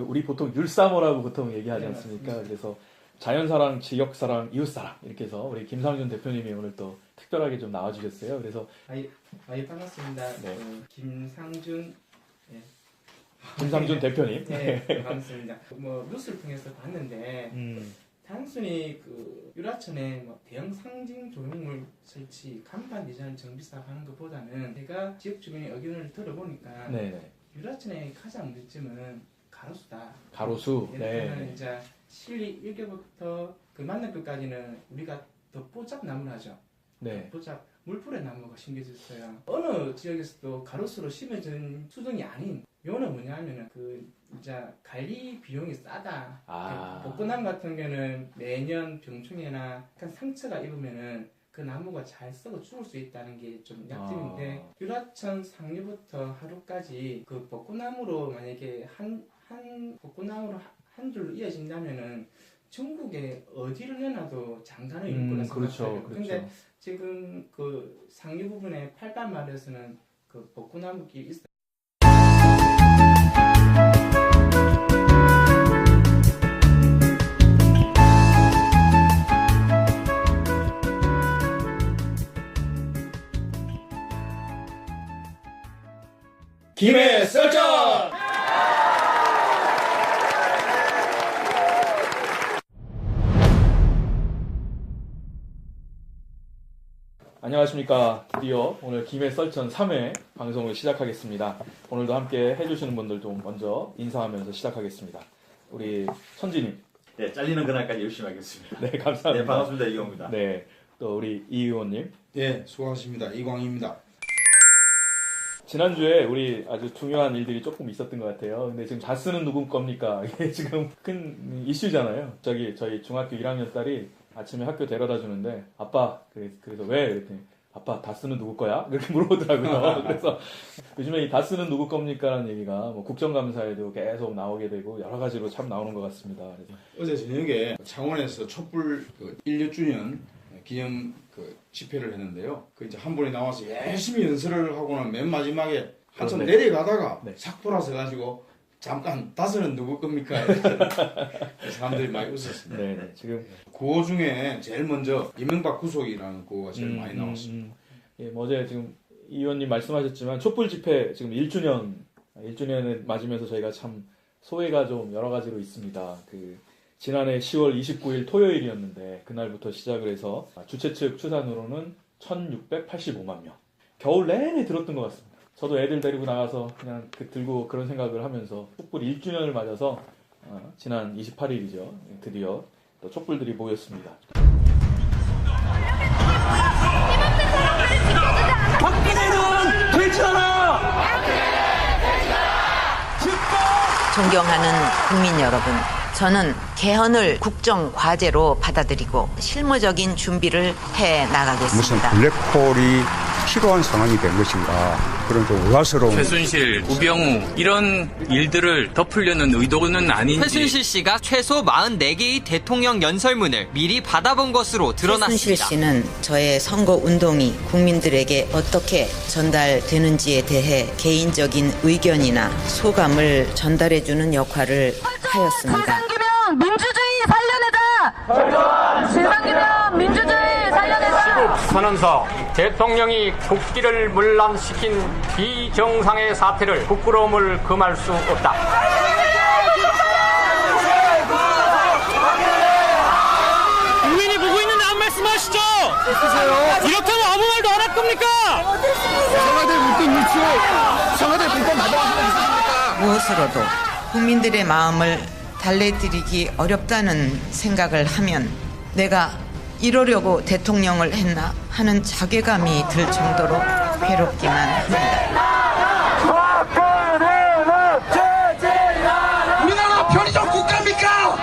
우리 보통 율사모라고 보통 얘기하지 않습니까? 그래서 자연사랑, 지역사랑, 이웃사랑 이렇게 해서 우리 김상준 대표님이 오늘 또 특별하게 좀 나와주셨어요. 그래서 반갑습니다. 김상준 대표님. 네, 반갑습니다. 뉴스를 통해서 봤는데 단순히 그 유라천에 대형 상징 조형물 설치, 간판 디자인 정비 사업 하는 것보다는 제가 지역 주민의 의견을 들어보니까 유라천의 가장 문제점은 가로수다. 가로수. 예를 들면 이제 실리 1개부터 그 맞는 끝까지는 우리가 더 뽀짝 나무를 하죠. 네. 뽀짝 물풀의 나무가 심겨졌어요. 어느 지역에서도 가로수로 심어진 수등이 아닌 요는 뭐냐면은 그 이제 관리 비용이 싸다. 벚꽃나무 같은 경우는 매년 병충해나 약간 상처가 입으면은 그 나무가 잘 썩어 죽을 수 있다는 게 좀 약점인데 유라천 상류부터 하루까지 그 벚꽃나무로 만약에 한 벚꽃나무로 한 줄로 이어진다면은 중국에 어디를 내놔도 장단을 이룰 거라 생각해요. 근데 지금 그 상류 부분에 팔반 마을에서는 그 벚꽃나무 길이 있어요. 김해 썰전! 안녕하십니까. 드디어 오늘 김해 썰전 3회 방송을 시작하겠습니다. 오늘도 함께 해주시는 분들 좀 먼저 인사하면서 시작하겠습니다. 우리 천지님. 네, 잘리는 그날까지 열심히 하겠습니다. 네, 감사합니다. 네, 반갑습니다. 이경호입니다. 네, 또 우리 이 의원님. 네, 수고하셨습니다. 이광희입니다. 지난주에 우리 아주 중요한 일들이 조금 있었던 것 같아요. 근데 지금 다스는 누구 겁니까? 이게 지금 큰 이슈잖아요. 저희 중학교 1학년 딸이 아침에 학교 데려다 주는데 아빠 그래서 왜? 그랬더니 아빠 다스는 누구 거야? 이렇게 물어보더라고요. 그래서 요즘에 이 다스는 누구 겁니까라는 얘기가 뭐 국정감사에도 계속 나오게 되고 여러 가지로 참 나오는 것 같습니다. 그래서 어제 저녁에 창원에서 촛불 1주년 기념 집회를 했는데요. 이제 한 분이 나와서 열심히 연설을 하고는 맨 마지막에 한참 내려가다가 싹 돌아서가지고 잠깐 다스는 누구 겁니까? 사람들이 많이 웃었습니다. 네, 지금 구호 중에 제일 먼저 이명박 구속이라는 구호가 제일 많이 나왔습니다. 예, 어제 지금 이 의원님 말씀하셨지만 촛불 집회 지금 1주년을 맞으면서 저희가 참 소회가 좀 여러 가지로 있습니다. 지난해 10월 29일 토요일이었는데 그날부터 시작을 해서 주최 측 추산으로는 1685만 명. 겨울 내내 들었던 것 같습니다. 저도 애들 데리고 나가서 그냥 들고 그런 생각을 하면서 촛불 1주년을 맞아서 지난 28일이죠. 드디어 또 촛불들이 모였습니다. 박근혜는 되지 않아! 존경하는 국민 여러분, 저는 개헌을 국정 과제로 받아들이고 실무적인 준비를 해 나가겠습니다. 무슨 블랙홀이 필요한 상황이 된 것인가 그런 좀 의아스러운. 최순실, 우병우 이런 일들을 덮으려는 의도는 아닌지. 최순실 씨가 최소 44개의 대통령 연설문을 미리 받아본 것으로 드러났습니다. 최순실 씨는 저의 선거 운동이 국민들에게 어떻게 전달되는지에 대해 개인적인 의견이나 소감을 전달해주는 역할을 하였습니다. 세상기면 민주주의 살려내자! 세상기면 민주주의 살려내자! 시국 선언서 대통령이 국기를 문란시킨 비정상의 사태를 부끄러움을 금할 수 없다. 국민이 보고 있는데 한 말씀 하시죠. 이렇다면 아무 말도 안 할 겁니까? 청와대 문건 유치, 청와대 문건 받아가신 적 있으십니까? 무엇으로도 국민들의 마음을 달래드리기 어렵다는 생각을 하면 내가 이러려고 대통령을 했나 하는 자괴감이 들 정도로 괴롭기만 합니다. 우리나라 편의점 국가입니까?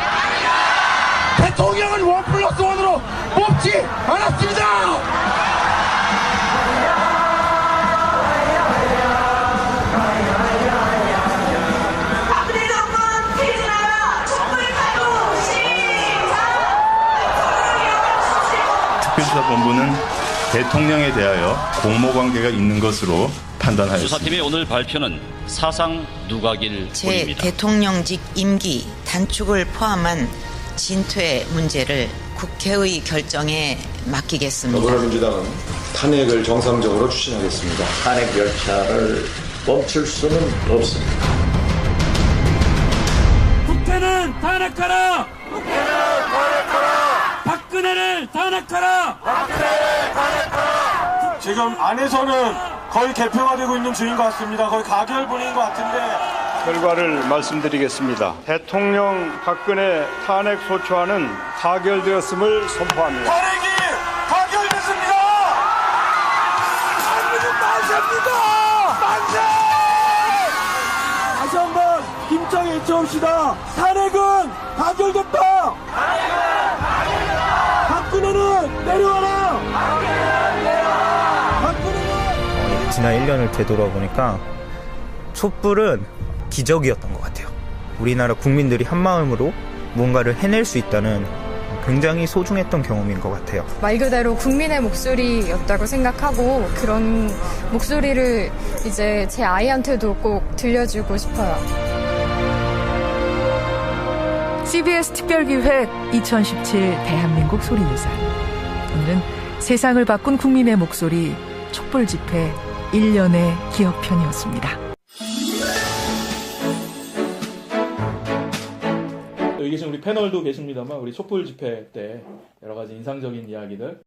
대통령은 1+1으로 뽑지 않았습니다. 특별수사본부는 대통령에 대하여 공모관계가 있는 것으로 판단하였습니다. 수사팀의 오늘 발표는 사상 누각일 제 뿐입니다. 대통령직 임기 단축을 포함한 진퇴 문제를 국회의 결정에 맡기겠습니다. 더불어민주당은 탄핵을 정상적으로 추진하겠습니다. 탄핵 열차를 멈출 수는 없습니다. 국회는 탄핵하라! 국회는 탄핵하라! 박근혜를 탄핵하라! 박근혜를 탄핵하라! 지금 안에서는 거의 개표가 되고 있는 중인 것 같습니다. 거의 가결 분위기인 것 같은데 결과를 말씀드리겠습니다. 대통령 박근혜 탄핵 소추안은 가결되었음을 선포합니다. 탄핵이 가결됐습니다. 만세! 다시 한번 힘차게 외쳐봅시다. 탄핵은 가결됐다. 박근혜는 내려와라. 지난 1년을 되돌아보니까 촛불은 기적이었던 것 같아요. 우리나라 국민들이 한마음으로 뭔가를 해낼 수 있다는 굉장히 소중했던 경험인 것 같아요. 말 그대로 국민의 목소리였다고 생각하고 그런 목소리를 이제 제 아이한테도 꼭 들려주고 싶어요. CBS 특별기획 2017 대한민국 소리유산. 오늘은 세상을 바꾼 국민의 목소리 촛불 집회 1년의 기억편이었습니다. 여기 계신 우리 패널도 계십니다만 우리 촛불 집회 때 여러 가지 인상적인 이야기들